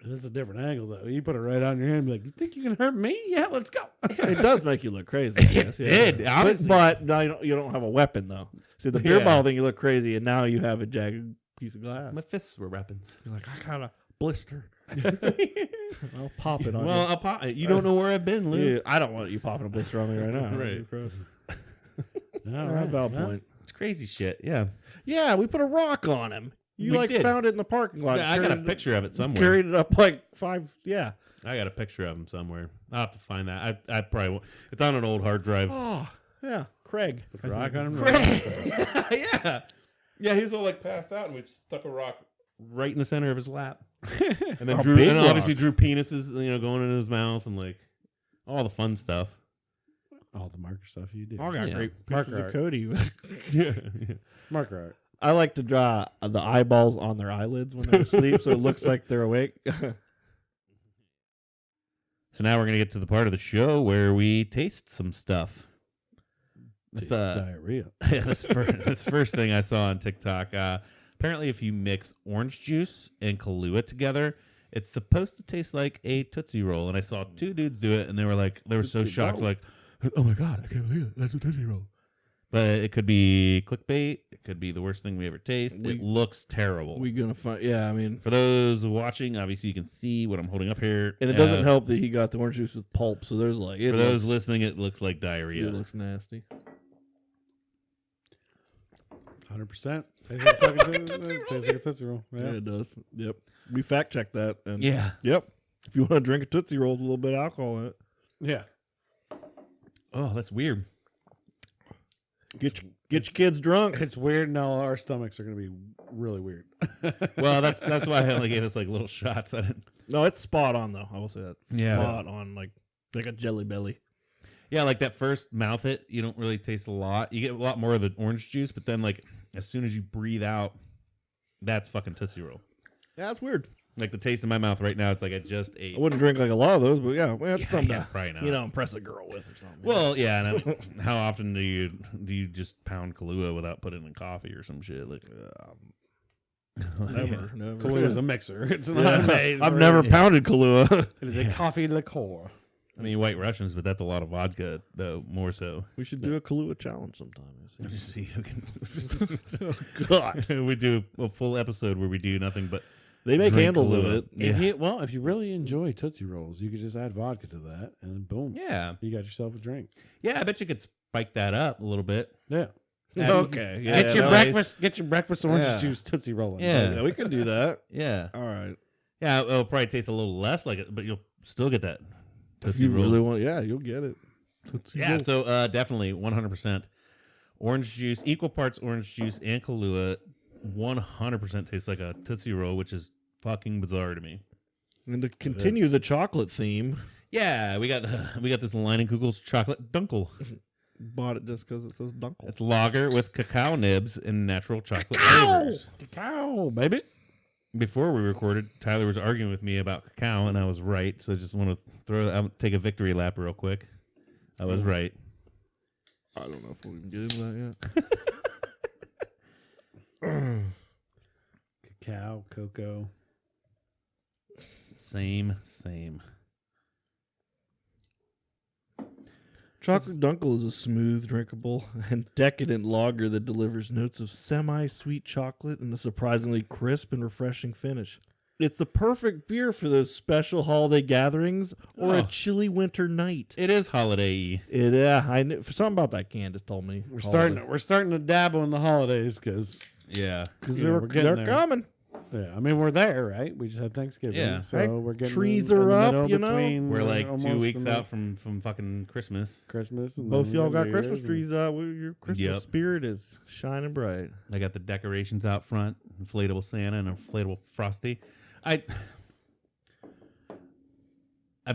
That's a different angle, though. You put it right on your hand and be like, you think you can hurt me? Yeah, let's go. It does make you look crazy. I guess, yeah. did, honestly. But now you don't have a weapon though. See the beer Yeah. bottle thing, you look crazy, and now you have a jagged piece of glass. My fists were weapons. You're like, I got a blister. I'll pop it on Well, I'll pop it. You don't know where I've been, Lou. you. Yeah, I don't want you popping a blister on me right now. Right. Gross. All Yeah, valid point. It's crazy shit. Yeah. Yeah, we put a rock on him. You We like did. found it in the parking lot. I got a carried it- picture of it somewhere. Carried it up like 5. Yeah. I got a picture of him somewhere. I'll have to find that. I probably won't. It's on an old hard drive. Oh, yeah. Craig. Rock on him. Yeah. Yeah, he was all like passed out, and we stuck a rock right in the center of his lap. And then A big obviously rock. drew penises, going in his mouth and like all the fun stuff. All the marker stuff you do. I got Yeah. great Marker pictures of art. Cody. Yeah. Marker art. I like to draw the eyeballs on their eyelids when they're asleep, so it looks like they're awake. So now we're gonna get to the part of the show where we taste some stuff. Tastes The- diarrhea. Yeah, that's the first thing I saw on TikTok. Apparently, if you mix orange juice and Kahlua together, it's supposed to taste like a Tootsie Roll. And I saw 2 dudes do it, and they were so Tootsie shocked, Roll. like, "Oh my god, I can't believe it! That's a Tootsie Roll." But it could be clickbait. It could be the worst thing we ever taste. It looks terrible. We gonna find? Yeah, I mean, For those watching, obviously you can see what I'm holding up here, and it doesn't help that he got the orange juice with pulp. So there's like, For those listening, it looks like diarrhea. it looks nasty. 100%. Tastes like a Tootsie Roll. Yeah. Yeah. It does. Yep. We fact checked that. And Yeah. Yep. If you want to drink a Tootsie Roll with a little bit of alcohol in it, Yeah. Oh, that's weird. get your kids drunk. It's weird. Now our stomachs are going to be really weird. Well, that's why I only gave us like little shots. I didn't. No, it's spot on though. I will say that's Yeah. spot on, like a jelly belly. Yeah, like that first mouth hit, you don't really taste a lot. You get a lot more of the orange juice, but then like as soon as you breathe out, that's fucking Tootsie Roll. Yeah, that's weird. Like the taste in my mouth right now, it's like I just ate. I wouldn't drink like a lot of those, but yeah, well, that's something to, probably not. impress a girl with or something. Well, yeah. And how often do you just pound Kahlua without putting it in coffee or some shit? Like, never. Kahlua is a mixer. It's not Yeah. made. I've for- never pounded Kahlua. It is a coffee liqueur. I mean, White Russians, but that's a lot of vodka, though, more so. We should do a Kahlua challenge sometime. Just see who can. God. We do a full episode where we do nothing but. They make drink handles of Kahlua. it. Yeah. If you really enjoy Tootsie Rolls, you could just add vodka to that, and boom, Yeah. you got yourself a drink. Yeah, I bet you could spike that up a little bit. Yeah. Okay. Yeah, Get your nice. breakfast. Get your breakfast orange Yeah. juice Tootsie Roll. Yeah. Yeah, we can do that. Yeah. All right. Yeah, it'll probably taste a little less like it, but you'll still get that. If Tootsie you Roll. really want, you'll get it. Yeah, so definitely 100% orange juice, equal parts orange juice and Kahlua. 100% tastes like a Tootsie Roll, which is fucking bizarre to me. And to continue the chocolate theme, Yeah, we got this Leinenkugel's chocolate dunkel. bought it just because it says Dunkel. It's lager with cacao nibs and natural chocolate flavors. Cacao, baby. Before we recorded, Tyler was arguing with me about cacao, and I was right. So I just want to take a victory lap real quick. I was right. I don't know if we can get into that yet. Cacao, cocoa. Same. Chocolate Dunkel is a smooth, drinkable, and decadent lager that delivers notes of semi-sweet chocolate and a surprisingly crisp and refreshing finish. It's the perfect beer for those special holiday gatherings or a Oh. chilly winter night. It is holiday-y. I knew something about that Candace told me. We're starting to dabble in the holidays because Yeah. because you know, we're getting they're there. coming. I mean we're there, right? We just had Thanksgiving, Yeah. so Right. we're getting Trees in are the up, middle you know? between, We're like almost 2 weeks in the out from fucking Christmas. Christmas. And Both then y'all New got Year's Christmas and- trees out. Your Christmas Yep. spirit is shining bright. I got the decorations out front, inflatable Santa and inflatable Frosty. I've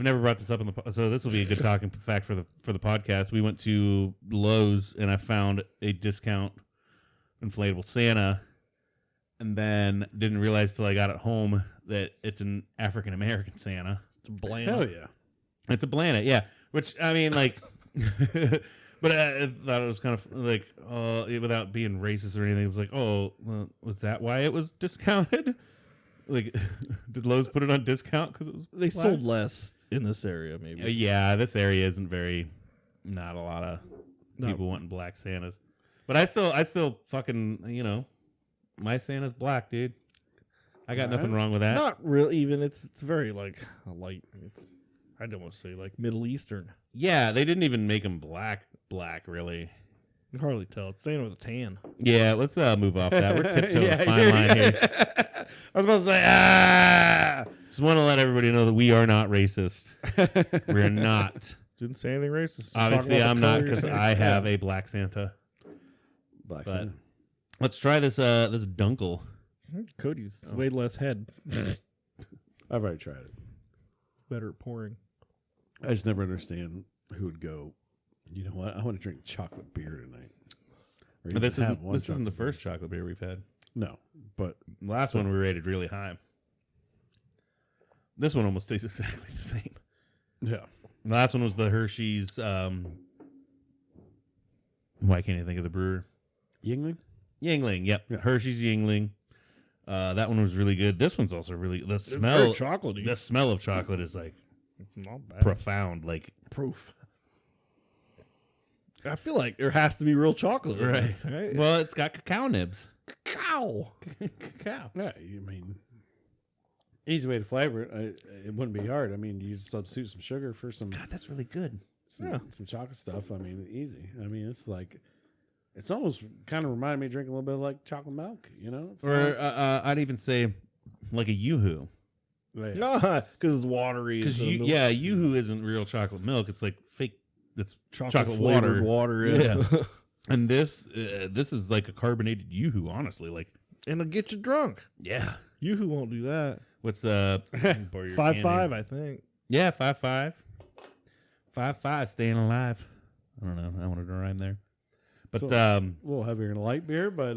never brought this up in the so this will be a good talking fact for the podcast. We went to Lowe's and I found a discount inflatable Santa, and then didn't realize till I got it home that it's an African American Santa. It's bland. Hell yeah! It's a planet, yeah. Which I mean, like, but I thought it was kind of like, without being racist or anything, it was like, oh, well, was that why it was discounted? Like, did Lowe's put it on discount because it was? They black? sold less in this area, maybe. Yeah, this area isn't not a lot of people wanting black Santas. But I still fucking, my Santa's black, dude. I got nothing wrong with that. Not real. Even it's very like a light. I don't want to say like Middle Eastern. Yeah, they didn't even make him black, really. You can hardly tell. It's staying with a tan. Yeah, let's move off that. We're tiptoeing Yeah, a fine line here. I was about to say, Just want to let everybody know that we are not racist. We're not. Didn't say anything racist. Just Obviously, talking about I'm the not color because you're I saying. have a black Santa. Black But Santa. let's try this Dunkel. Cody's way less head. I've already tried it. Better at pouring. I just never understand who would go. You know what? I want to drink chocolate beer tonight. Or But this even isn't have one this isn't the chocolate first chocolate beer we've had. beer. No, but The last one we rated really high. This one almost tastes exactly the same. yeah. The last one was the Hershey's. Why can't I think of the brewer? Yingling. Yingling. Yep, Yeah. Hershey's Yingling. That one was really good. This one's also really. The It's very smell. chocolatey. The smell of chocolate is like Not bad. profound. Like Proof. I feel like there has to be real chocolate. with this, right? Well, it's got cacao nibs. Cow. Cacao. Yeah, I mean, easy way to flavor it. It wouldn't be hard. I mean, you substitute some sugar for some God, that's really good. some chocolate stuff. I mean, easy. I mean, it's like it's almost kind of reminded me of drinking a little bit of like chocolate milk. It's Or I'd even say like a Yoo-Hoo. Because it's watery. Because it's a milk- Yoo-Hoo isn't real chocolate milk. It's like fake. It's chocolate flavored water. water. Yeah. And this is like a carbonated Yoo-Hoo. Honestly, like And it'll get you drunk. yeah. Yoo-Hoo won't do that. What's 5.5, I think. Yeah, 5.5. 5.5, staying alive. I don't know. I wanted to rhyme there. But So- a little heavier than a light beer, but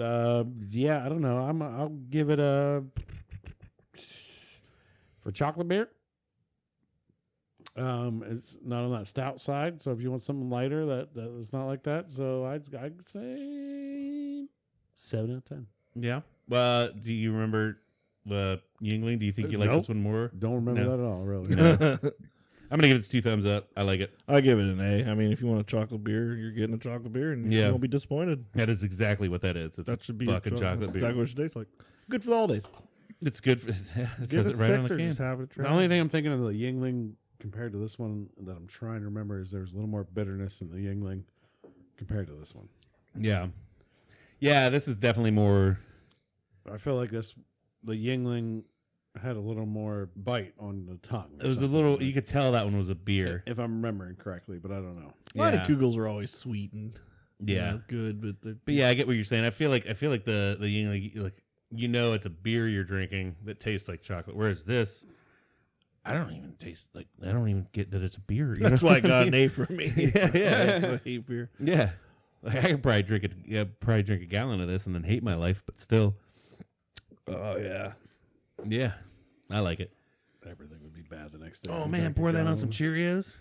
yeah, I don't know. I'll give it a for chocolate beer. It's not on that stout side, so if you want something lighter, that is not like that. So I'd say 7 out of 10. yeah. Do you remember the Yingling? Do you think you like Nope. this one more? Don't remember No. that at all, really. No. I'm gonna give it 2 thumbs up. I like it. I give it an A. I mean, if you want a chocolate beer, you're getting a chocolate beer, and you won't be disappointed. That is exactly what that is. It's that should be fucking chocolate beer. Exactly what it tastes like. Good for the holidays. It's good. It says it right on the can. The only thing I'm thinking of the Yingling compared to this one that I'm trying to remember is there's a little more bitterness in the Yingling compared to this one. Yeah. Yeah, this is definitely more. I feel like the Yingling had a little more bite on the tongue. It was a little. You could tell that one was a beer, if I'm remembering correctly, but I don't know. A lot of Kugels are always sweet and good, but yeah, I get what you're saying. I feel like the Yingling, like it's a beer you're drinking that tastes like chocolate, whereas this, I don't even get that it's a beer. That's why it got an A for me. Yeah. I hate beer. Yeah, like I could probably drink a gallon of this and then hate my life, but still. Oh yeah. Yeah, I like it. Everything would be bad the next day. Oh man, pour that on some Cheerios.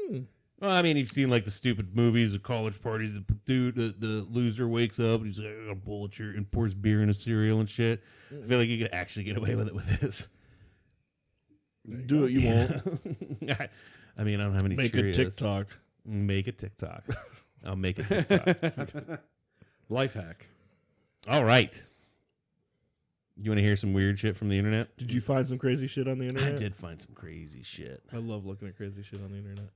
Well, I mean, you've seen like the stupid movies of college parties. The loser wakes up and he's like, "I'm gonna pull a Cheerio," and pours beer in a cereal and shit. I feel like you could actually get away with it with this. Do what you want. I mean, I don't have any Make Cheerios. a TikTok. Make a TikTok. I'll make a TikTok. Life hack. All right. You want to hear some weird shit from the internet? Did you find some crazy shit on the internet? I did find some crazy shit. I love looking at crazy shit on the internet.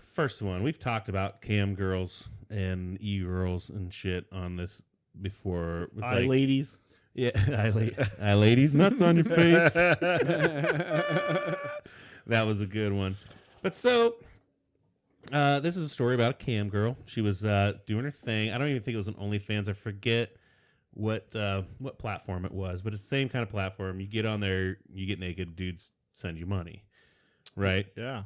First one. We've talked about cam girls and e-girls and shit on this before. Ladies. Yeah, I ladies. Nuts on your face. That was a good one. But so, this is a story about a cam girl. She was doing her thing. I don't even think it was an OnlyFans. I forget what platform it was, but it's the same kind of platform. You get on there, you get naked, dudes send you money, right? Yeah.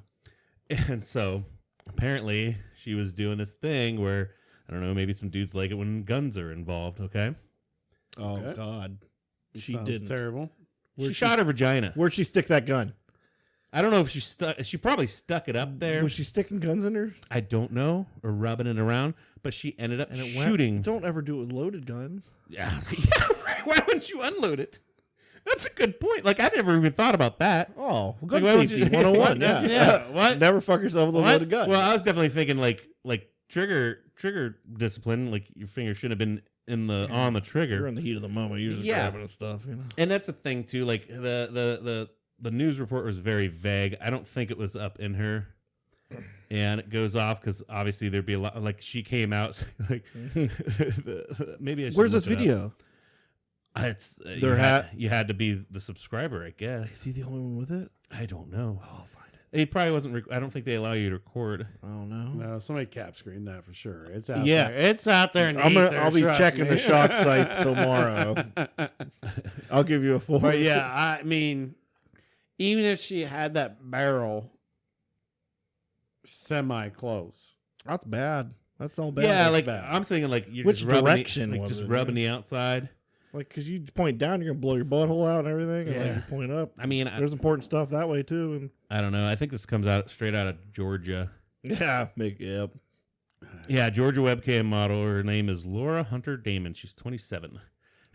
And so apparently she was doing this thing where, I don't know, maybe some dudes like it when guns are involved. Okay. Oh God, she Sounds didn't. terrible. She shot her vagina. Where'd she stick that gun? I don't know if she probably stuck it up there. Was she sticking guns in her? I don't know, or rubbing it around, but she ended up shooting. Don't ever do it with loaded guns. Yeah, right. Why wouldn't you unload it? That's a good point. Like, I never even thought about that. Oh, gun why safety 101. Yeah. What? Never fuck yourself with a loaded gun. Well, I was definitely thinking like trigger discipline. Like, your finger should have been on the trigger. You're in the heat of the moment. You're just grabbing and stuff. And that's the thing too. Like the news report was very vague. I don't think it was up in her. And it goes off because obviously there'd be a lot. Like, she came out like maybe. Where's this video? It's you had to be the subscriber, I guess. Is he the only one with it? I don't know. Oh, I'll find it. It probably wasn't. I don't think they allow you to record. I don't know. No, somebody cap screened that for sure. It's out there. It's out there. I'll be checking the shot sites tomorrow. I'll give you a 4. But yeah, I mean, even if she had that barrel semi-close. That's bad. That's all bad. Yeah, That's like bad. I'm thinking, like you're Which just rubbing direction the, was just it, rubbing man? the outside. Like, because you point down, you're gonna blow your butthole out and everything. And like, you point up. I mean, There's important stuff that way too. And I don't know. I think this comes out straight out of Georgia. yeah, Yeah, Georgia webcam model. Her name is Laura Hunter Damon. She's 27.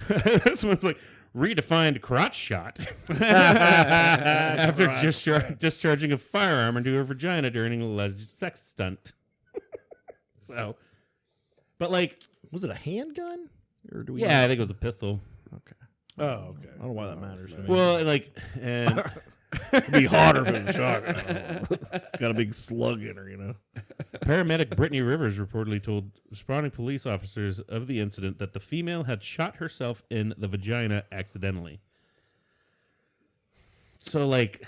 This one's like redefined crotch shot after discharging a firearm into her vagina during an alleged sex stunt. So, but like, was it a handgun? Or do we? Yeah, I think it was a pistol. Okay. Oh, okay. I don't know why that matters. To me. Well, and it'd be hotter for the shotgun. Got a big slug in her, you know. Paramedic Brittany Rivers reportedly told responding police officers of the incident that the female had shot herself in the vagina accidentally. So, like,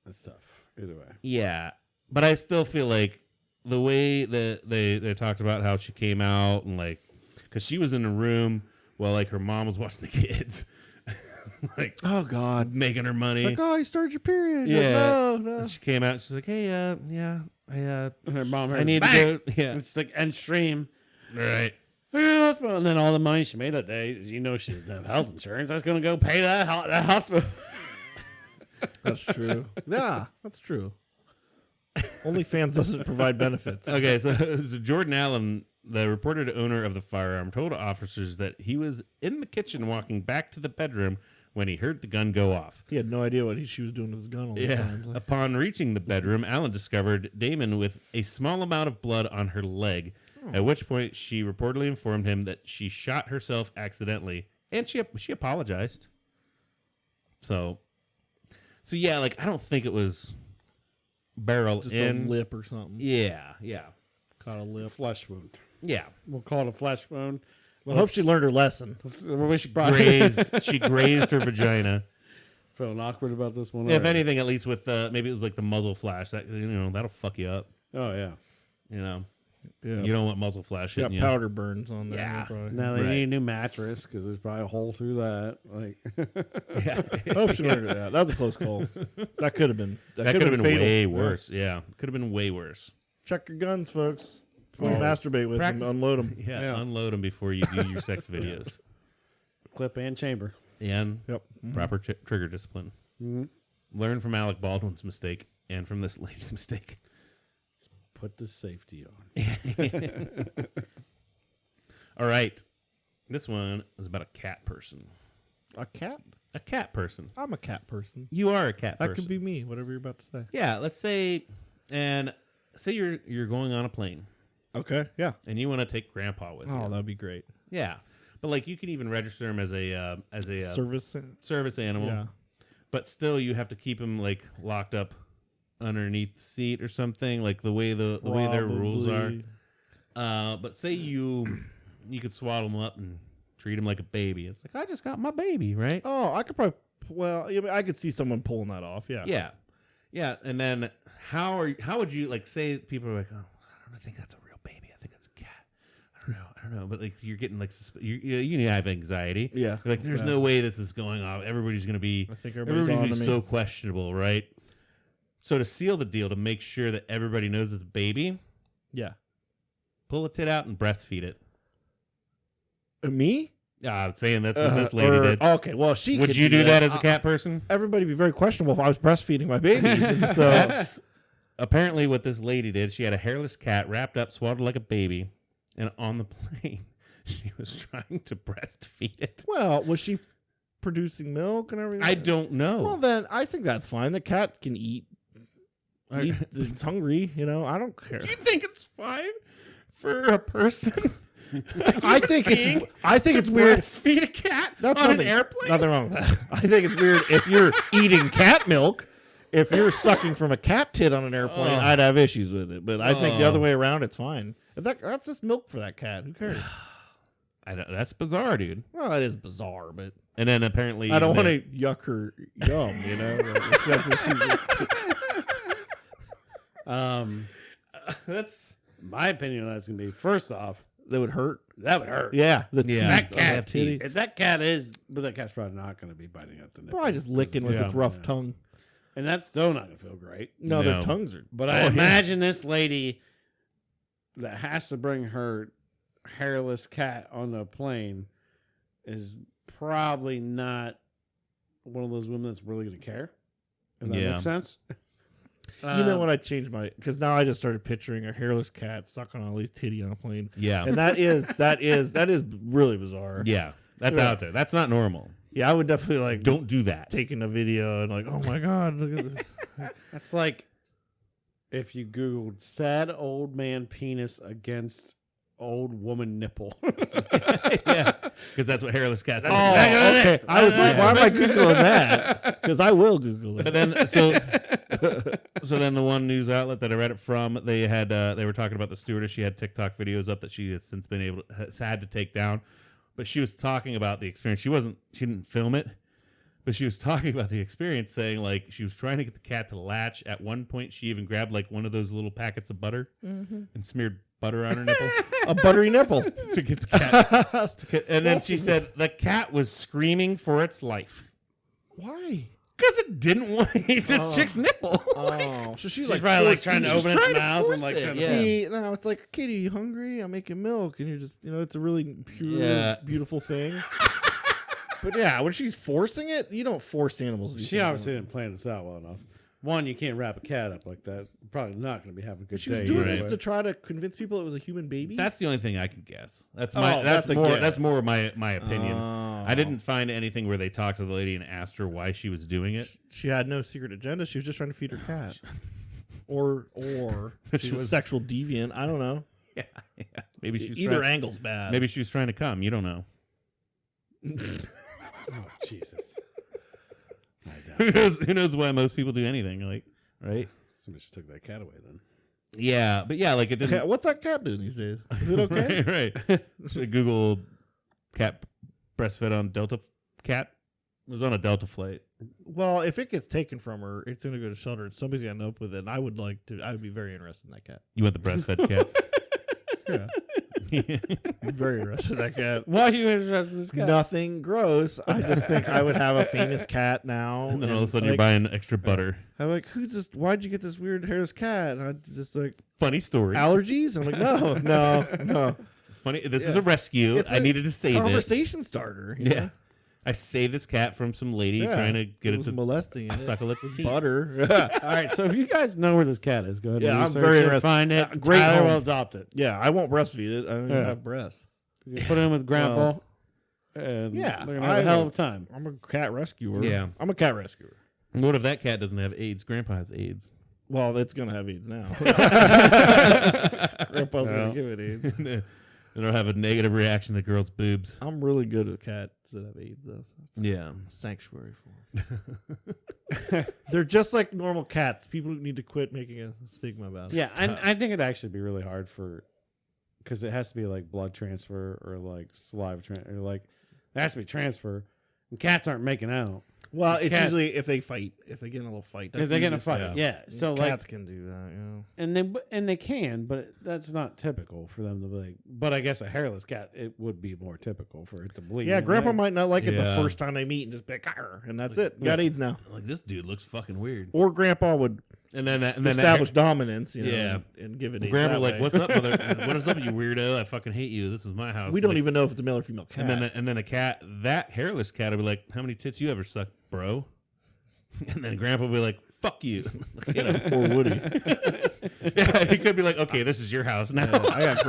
that's tough. Either way. Yeah, but I still feel like the way that they talked about how she came out and like, because she was in a room while like her mom was watching the kids. Like, oh God, making her money. Like, oh, you started your period. Yeah. No. She came out. She's like, hey, her mom. I need to go. Yeah. It's like end stream. Right. And then all the money she made that day, you know, she didn't have health insurance. That's going to go pay that hospital. That's true. Yeah, that's true. OnlyFans doesn't provide benefits. Okay, so Jordan Allen, the reported owner of the firearm, told officers that he was in the kitchen walking back to the bedroom when he heard the gun go off. He had no idea what she was doing with his gun all the time. Upon reaching the bedroom, Alan discovered Damon with a small amount of blood on her leg, at which point she reportedly informed him that she shot herself accidentally, and she apologized. So yeah, like I don't think it was barrel Just in a lip or something. Yeah. Caught a lip flesh wound. Yeah. We'll call it a flesh wound. Well, I hope she learned her lesson. She grazed her vagina. Feeling awkward about this one. If anything, at least with maybe it was like the muzzle flash. That that'll fuck you up. Oh yeah. Yeah. You don't want muzzle flash. Got powder burns on there. Yeah. Now they need a new mattress because there's probably a hole through that. Like, I hope she learned that. That was a close call. That could have been. That could have been fatal. way worse. Yeah, could have been way worse. Check your guns, folks. Before you masturbate with them, unload them. Yeah, unload them before you do your sex videos. clip and chamber. And proper trigger discipline. Mm-hmm. Learn from Alec Baldwin's mistake and from this lady's mistake. Put the safety on. All right. This one is about a cat person. A cat? A cat person. I'm a cat person. You are a cat person. That could be me, whatever you're about to say. Yeah, let's say you're going on a plane. Okay, yeah. And you want to take Grandpa with you. Oh, that'd be great. Yeah. But like you can even register him as a service animal. Yeah. But still you have to keep him like locked up underneath the seat or something, like the way way their rules are. But say you could swaddle him up and treat him like a baby. It's like I just got my baby, right? Oh, I could probably I could see someone pulling that off. Yeah. Yeah. Yeah, and then how would you like say people are like, "Oh, I don't think that's a real baby. I think that's a cat." I don't know, but like you're getting like you have anxiety. Yeah. You're like there's no way this is going off. Everybody's going to be I think everybody's gonna be so questionable, right? So to seal the deal, to make sure that everybody knows it's a baby, pull a tit out and breastfeed it. Me? I'm saying that's what this lady did. Okay, well, would you do that as a cat person? Everybody would be very questionable if I was breastfeeding my baby. So that's apparently what this lady did. She had a hairless cat wrapped up, swaddled like a baby, and on the plane, she was trying to breastfeed it. Well, was she producing milk and everything? I don't know. Well, then I think that's fine. The cat can eat. It's hungry, I don't care. You think it's fine for a person? I think it's weird. Feed a cat That's on an airplane. Nothing wrong with that. I think it's weird if you're eating cat milk. If you're sucking from a cat tit on an airplane, I'd have issues with it. But I think the other way around, it's fine. If that's just milk for that cat. Who cares? That's bizarre, dude. Well, it is bizarre, but and then apparently I don't want to yuck her yum. That's what she's. That's my opinion. That's gonna be first off. That would hurt. That would hurt. Yeah, that cat. If that cat is, but that cat's probably not going to be biting at the nipple. Probably just licking with its rough tongue, and that's still not going to feel great. No, their tongues are. But I imagine this lady that has to bring her hairless cat on the plane is probably not one of those women that's really going to care. If that makes sense. You know what? I changed because now I just started picturing a hairless cat sucking on Ellie's titty on a plane. Yeah, and that is really bizarre. Yeah, that's out there. That's not normal. Yeah, I would definitely don't do that. Taking a video and oh my god, look at this. That's like if you Googled sad old man penis against old woman nipple. Yeah, because that's what hairless cats. That's exactly what it is. I was like, why am I Googling that? Because I will Google it. But then, so then the one news outlet that I read it from, they were talking about the stewardess. She had TikTok videos up that she has since had to take down. But she was talking about the experience. She didn't film it, but she was talking about the experience, saying like she was trying to get the cat to latch. At one point, she even grabbed like one of those little packets of butter and smeared butter on her nipple. A buttery nipple to get the cat. And then she said the cat was screaming for its life. Why? Because it didn't want to eat this chick's nipple. Oh, so she's probably like trying to open its mouth and like trying to see. No, it's like, kitty, you hungry? I'm making milk, and you're just, it's a really pure, beautiful thing. But yeah, when she's forcing it, you don't force animals. She obviously didn't plan this out well enough. one, you can't wrap a cat up like that. It's probably not going to be having a good She day. was doing anyway. this to try to convince people it was a human baby. That's the only thing I can guess. That's Oh, my. that's a more. guess. That's more my opinion. Oh. I didn't find anything where they talked to the lady and asked her why she was doing it. She had no secret agenda. She was just trying to feed her cat. or she was sexual deviant. I don't know. Yeah. Maybe she was Either trying, angle's bad. maybe she was trying to come. You don't know. Oh, Jesus. Who knows why most people do anything? Like, right? Somebody just took that cat away then. Yeah, but yeah, like it didn't. What's that cat doing these days? Is it okay? right. Should Google cat breastfed on Delta cat. It was on a Delta flight. Well, if it gets taken from her, it's going to go to shelter, and somebody's going to end up with it. And I would be very interested in that cat. You want the breastfed cat? Yeah. I'm very interested in that cat. Why are you interested in this cat? Nothing gross. I just think I would have a famous cat now. And then all of a sudden you're buying extra butter. I'm like, why'd you get this weird hairless cat? And I just like, Funny story. allergies? I'm like, no. Funny. This is a rescue. It's I needed to save it. Conversation starter. you Yeah. know? I saved this cat from some lady Yeah. trying to get it was to molesting it. suckle at the teeth. Butter. All right, so if you guys know where this cat is, go ahead Yeah, and I'm research very it, interested. find it. Great Tyler home. will adopt it. Yeah, I won't breastfeed it. I don't even Yeah. have breasts. You put it in with Grandpa, and yeah, they're going to have a hell of a time. I'm a cat rescuer. Yeah. I'm a cat rescuer. What if that cat doesn't have AIDS? Grandpa has AIDS. Well, it's going to have AIDS now. Grandpa's going to give it AIDS. They don't have a negative reaction to girls' boobs. I'm really good with cats that have AIDS, though. So it's Yeah. a sanctuary for them. They're just like normal cats. People need to quit making a stigma about it. Yeah, I think it'd actually be really hard because it has to be like blood transfer or like saliva transfer. Like, it has to be transfer. And cats aren't making out. Well, it's Cats- usually if they get in a little fight. If they get in a easiest fight, way. yeah. So Cats can do that, you know. and they can, but that's not typical for them to be like. But I guess a hairless cat, it would be more typical for it to bleed. Yeah, Grandpa Like, might not like it the Yeah. first time they meet and just be like, "Arr," and that's it. Got AIDS now. Like, this dude looks fucking weird. Or Grandpa would And then establish dominance, you know, Yeah. and give it AIDS. Grandpa that like, way. what's up, mother? What is up, you weirdo? I fucking hate you. This is my house. We don't Like, even know if it's a male or female cat. And then a cat, that hairless cat, will be like, "How many tits you ever sucked, bro?" And then Grandpa will be like, "Fuck you." You know? or Woody. Yeah, he could be like, "Okay, this is your house now." I got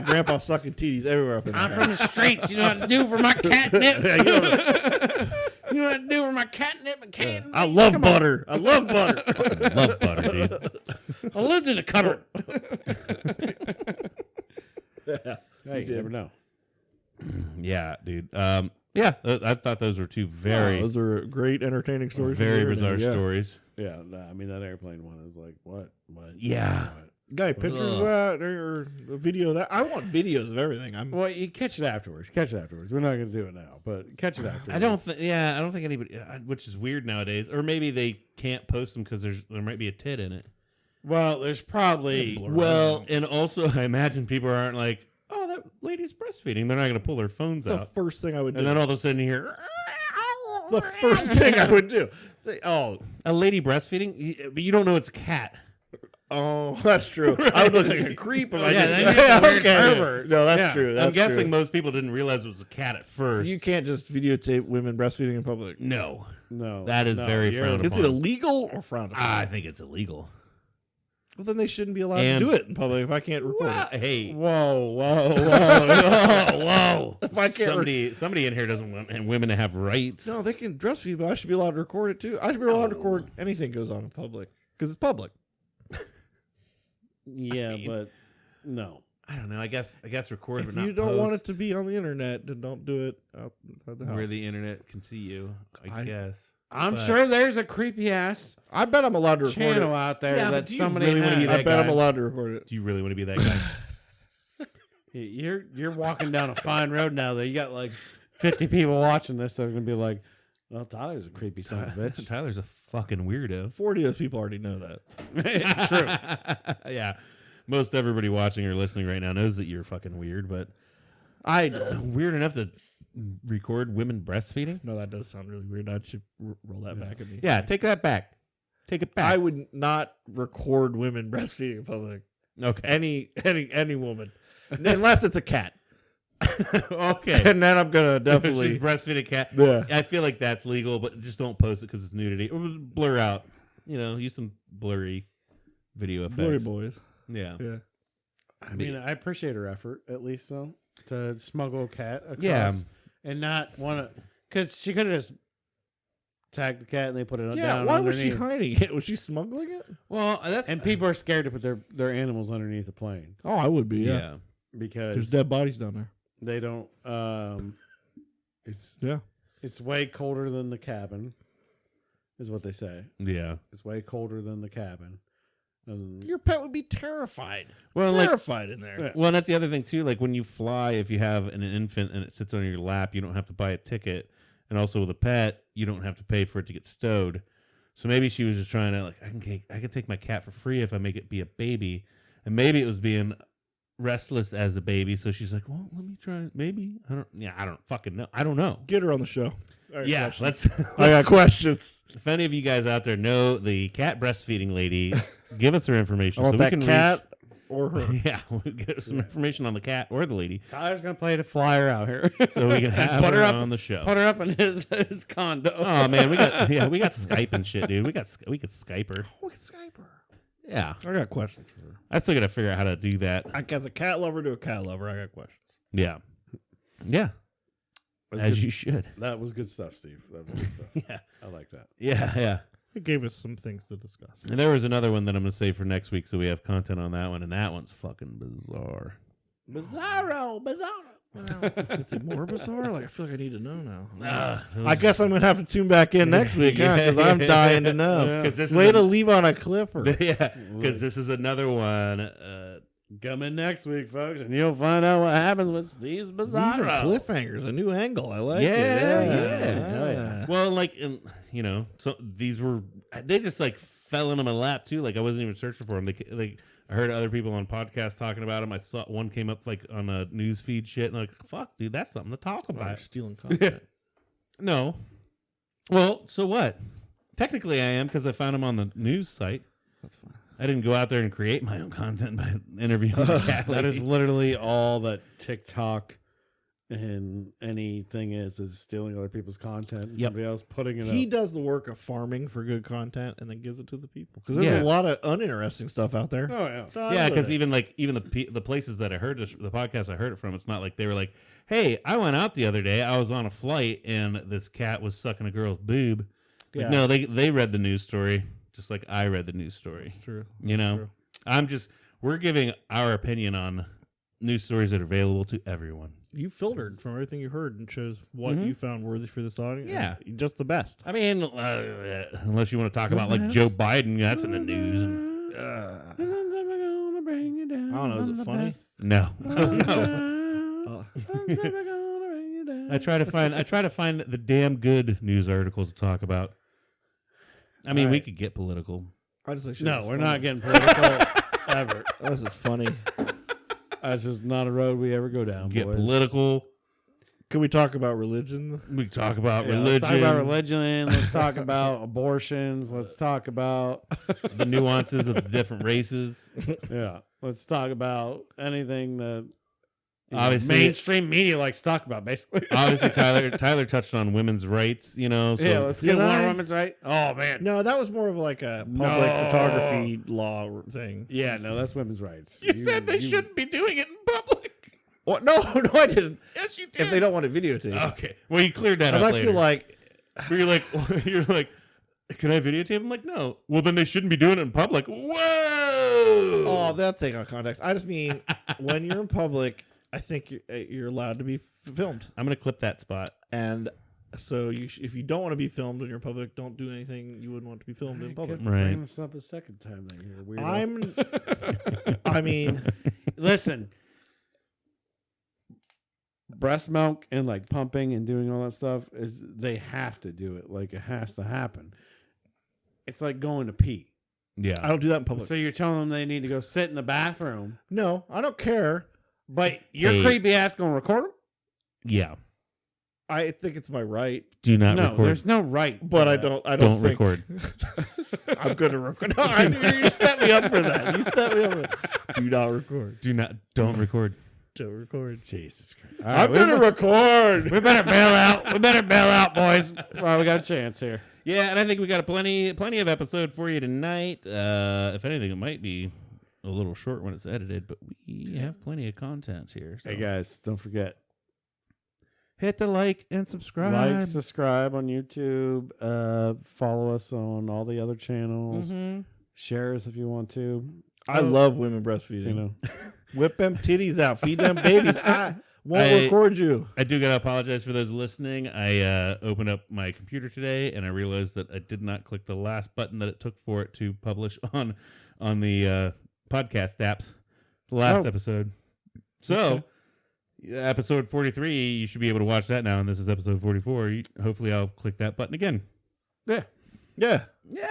Grandpa sucking titties everywhere up in I'm the from the streets. You know what to do for my catnip. Yeah, You know what to do for my catnip and cat. I love butter. I love butter. I love butter, dude. I lived in a cupboard. Yeah. Hey, you never know. Yeah, dude. Yeah, I thought those were two very, Those are great, entertaining stories. from very the internet, bizarre yeah. stories. Yeah, I mean that airplane one is like what? Yeah. What? Guy, pictures of that or a video of that. I want videos of everything. Well, you catch it afterwards. Catch it afterwards. We're not going to do it now, but catch it afterwards. I don't think anybody, which is weird nowadays, or maybe they can't post them because there might be a tit in it. Well, there's probably. Well, and also I imagine people aren't like, "Oh, that lady's breastfeeding." They're not going to pull their phones It's the out, first thing I would do. and then all of a sudden you hear, It's the first thing I would do. a lady breastfeeding, but you don't know it's a cat. Oh, that's true. I would look like a creep if I Yeah, just. then you're a weird okay. pervert. No, that's Yeah. true. That's I'm guessing true. most people didn't realize it was a cat at first. So you can't just videotape women breastfeeding in public. No, No, that is very frowned Is upon. it illegal or frowned upon? I think it's illegal. Well, then they shouldn't be allowed And- to do it in public if I can't record Well, it. hey, Whoa! If I can't somebody in here doesn't want women to have rights. No, they can breastfeed, but I should be allowed to record it too. I should be allowed to record anything goes on in public because it's public. Yeah, but no. I don't know. I guess record, If but not you don't want it post to be on the internet, then don't do it outside the house. where the internet can see you. I guess. I'm But- sure there's a creepy ass I bet I'm allowed to record channel it. out there Yeah, but that do you somebody really wanna be has. that I bet I'm guy? allowed to record it. Do you really want to be that guy? You're walking down a fine road now that you got like 50 people watching this that are gonna be like, well, Tyler's a creepy son of a bitch. Tyler's a fucking weirdo. 40 of those people already know that. True. Yeah. Most everybody watching or listening right now knows that you're fucking weird, but I know. weird enough to record women breastfeeding? No, that does sound really weird. I should roll that back at me. Yeah, take that back. Take it back. I would not record women breastfeeding in public. Okay. Any woman, unless it's a cat, Okay. and then I'm gonna If definitely. she's breastfeeding a cat. Yeah. I feel like that's legal, but just don't post it because it's nudity. Or blur out use some blurry video effects. Blurry boys. Yeah. Yeah. I mean, I appreciate her effort, at least, though, to smuggle a cat across. Yeah. And not want to... Because she could have just tagged the cat and they put it down why was she underneath. hiding it? Was she smuggling it? Well, And people are scared to put their animals underneath the plane. Oh, I would be, yeah. Because There's dead bodies down there. they don't... Yeah. It's way colder than the cabin, is what they say. Yeah. It's way colder than the cabin. And Your pet would be terrified. Well, Terrified in there. Yeah. Well, and that's the other thing too. Like when you fly, if you have an infant and it sits on your lap, you don't have to buy a ticket. And also with a pet, you don't have to pay for it to get stowed. So maybe she was just trying to I can take my cat for free if I make it be a baby. And maybe it was being restless as a baby. So she's like, well, let me try. Maybe I don't fucking know. I don't know. Get her on the show. Yeah, I got questions. If any of you guys out there know the cat breastfeeding lady, give us her information. I want so we that can cat or her. Yeah, we'll get some information on the cat or the lady, Tyler's going to play to fly her out here. so we can have Put her her up- on the show. Put her up in his condo. Oh man, we got Skype and shit, dude. We could Skype her. We can Skype her. Yeah, I got questions for her. I still gotta figure out how to do that. As a cat lover to a cat lover, I got questions. Yeah, yeah, as you should. That was good stuff, Steve. That was good stuff. Yeah, I like that. yeah. It gave us some things to discuss. And there was another one that I'm gonna save for next week, so we have content on that one, and that one's fucking bizarre. Bizarro. Is it more bizarre? I feel like I need to know now. It I was- guess I'm gonna have to tune back in next week, because I'm dying to know. 'Cause this is Way to leave on a cliffer. yeah, because this is another one. Come in next week, folks, and you'll find out what happens with Steve's These are Bizarro. cliffhangers, a new angle. I like Yeah, it. yeah. Well, so they just fell into my lap too. Like I wasn't even searching for them. I heard other people on podcasts talking about them. I saw one came up on a news feed shit, and I'm like, fuck, dude, that's something to talk You're about. stealing content. No, well, so what? Technically, I am because I found them on the news site. That's fine. I didn't go out there and create my own content by interviewing the cat That lady. is literally all that TikTok and anything is stealing other people's content and Yep. somebody else putting it He up. does the work of farming for good content and then gives it to the people. Because there's Yeah. a lot of uninteresting stuff out there. Oh, yeah. Yeah, because even the places that I heard the podcast I heard it from, it's not like they were like, "Hey, I went out the other day. I was on a flight and this cat was sucking a girl's boob." Like, Yeah. no, they read the news story just like I read the news story. It's true. You know, True. we're giving our opinion on news stories that are available to everyone. You filtered from everything you heard and chose what you found worthy for this audience. Yeah. Just the best. I mean, unless you want to talk about like Joe Biden, that's in the news. And, I don't know. Is it funny? no, no. I try to find the damn good news articles to talk about. I mean, we could get political. I just think No, we're not getting political ever. This is funny. That's just not a road we ever go down, Get boys. political. Can we talk about religion? We can talk about Yeah, religion. Let's talk about religion. Let's talk about abortions. Let's talk about the nuances of the different races. yeah. Let's talk about anything that Obviously- mainstream media likes to talk about. Basically, Obviously, Tyler touched on women's rights. You know, so yeah. Let's Did get one I? women's right. Oh man, No, that was more of like a public No. photography law thing. yeah, no, that's women's rights. you said they shouldn't be doing it in public. What? No, no, I didn't. Yes, you did. If they don't want it videotaped. okay. Well, you cleared that Because up I later. feel like Where you're like, can I videotape? I'm like, no. Well, then they shouldn't be doing it in public. Whoa. oh, that's taking on context. I just mean when you're in public, I think you're allowed to be filmed. I'm gonna clip that spot. And so if you don't want to be filmed when you're in public, don't do anything you wouldn't want to be filmed in public. Right. Bring this up a second time. Then you're weirdo. I mean, Listen, breast milk and like pumping and doing all that stuff is they have to do it. Like it has to happen. It's like going to pee. Yeah. I don't do that in public. So you're telling them they need to go sit in the bathroom, No, I don't care. but your Hey. creepy ass gonna record them? Yeah. I think it's my right, Do not No, record. there's no right. but to I that. don't. I Don't think record. I'm going to record. No, you set me up for that. You set me up for that. Do not record. Don't record. Don't record. Jesus Christ. I'm going to record. We better bail out. We better bail out, boys. Well, we got a chance here. Yeah, and I think we got plenty of episode for you tonight. If anything, it might be a little short when it's edited, but we have plenty of content here. So. Hey guys, don't forget, hit the like and subscribe. Like, subscribe on YouTube. Follow us on all the other channels. Mm-hmm. Share us if you want to. I love women breastfeeding. You know, whip them titties out, feed them babies. I won't record you. I do gotta apologize for those listening. I opened up my computer today and I realized that I did not click the last button that it took for it to publish on the podcast apps. The last episode. So. Episode 43, you should be able to watch that now, and this is episode 44. Hopefully, I'll click that button again. Yeah. Hey,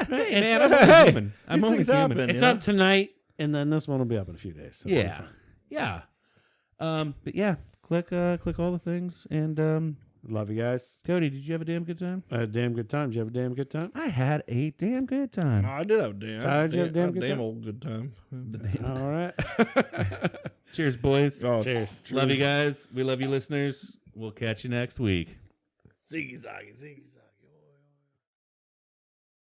man, I'm hey, human. I'm only human. happen, It's up tonight, and then this one will be up in a few days. So Yeah. But yeah, click all the things. And love you guys. Cody, did you have a damn good time? I had a damn good time. Did you have a damn good time? I had a damn good time. I did have a damn. Tyler, did you have a damn good time? old good time. All right. Cheers, boys. Oh, Cheers. Love you guys. We love you, listeners. We'll catch you next week. Ziggy zaggy, ziggy zaggy.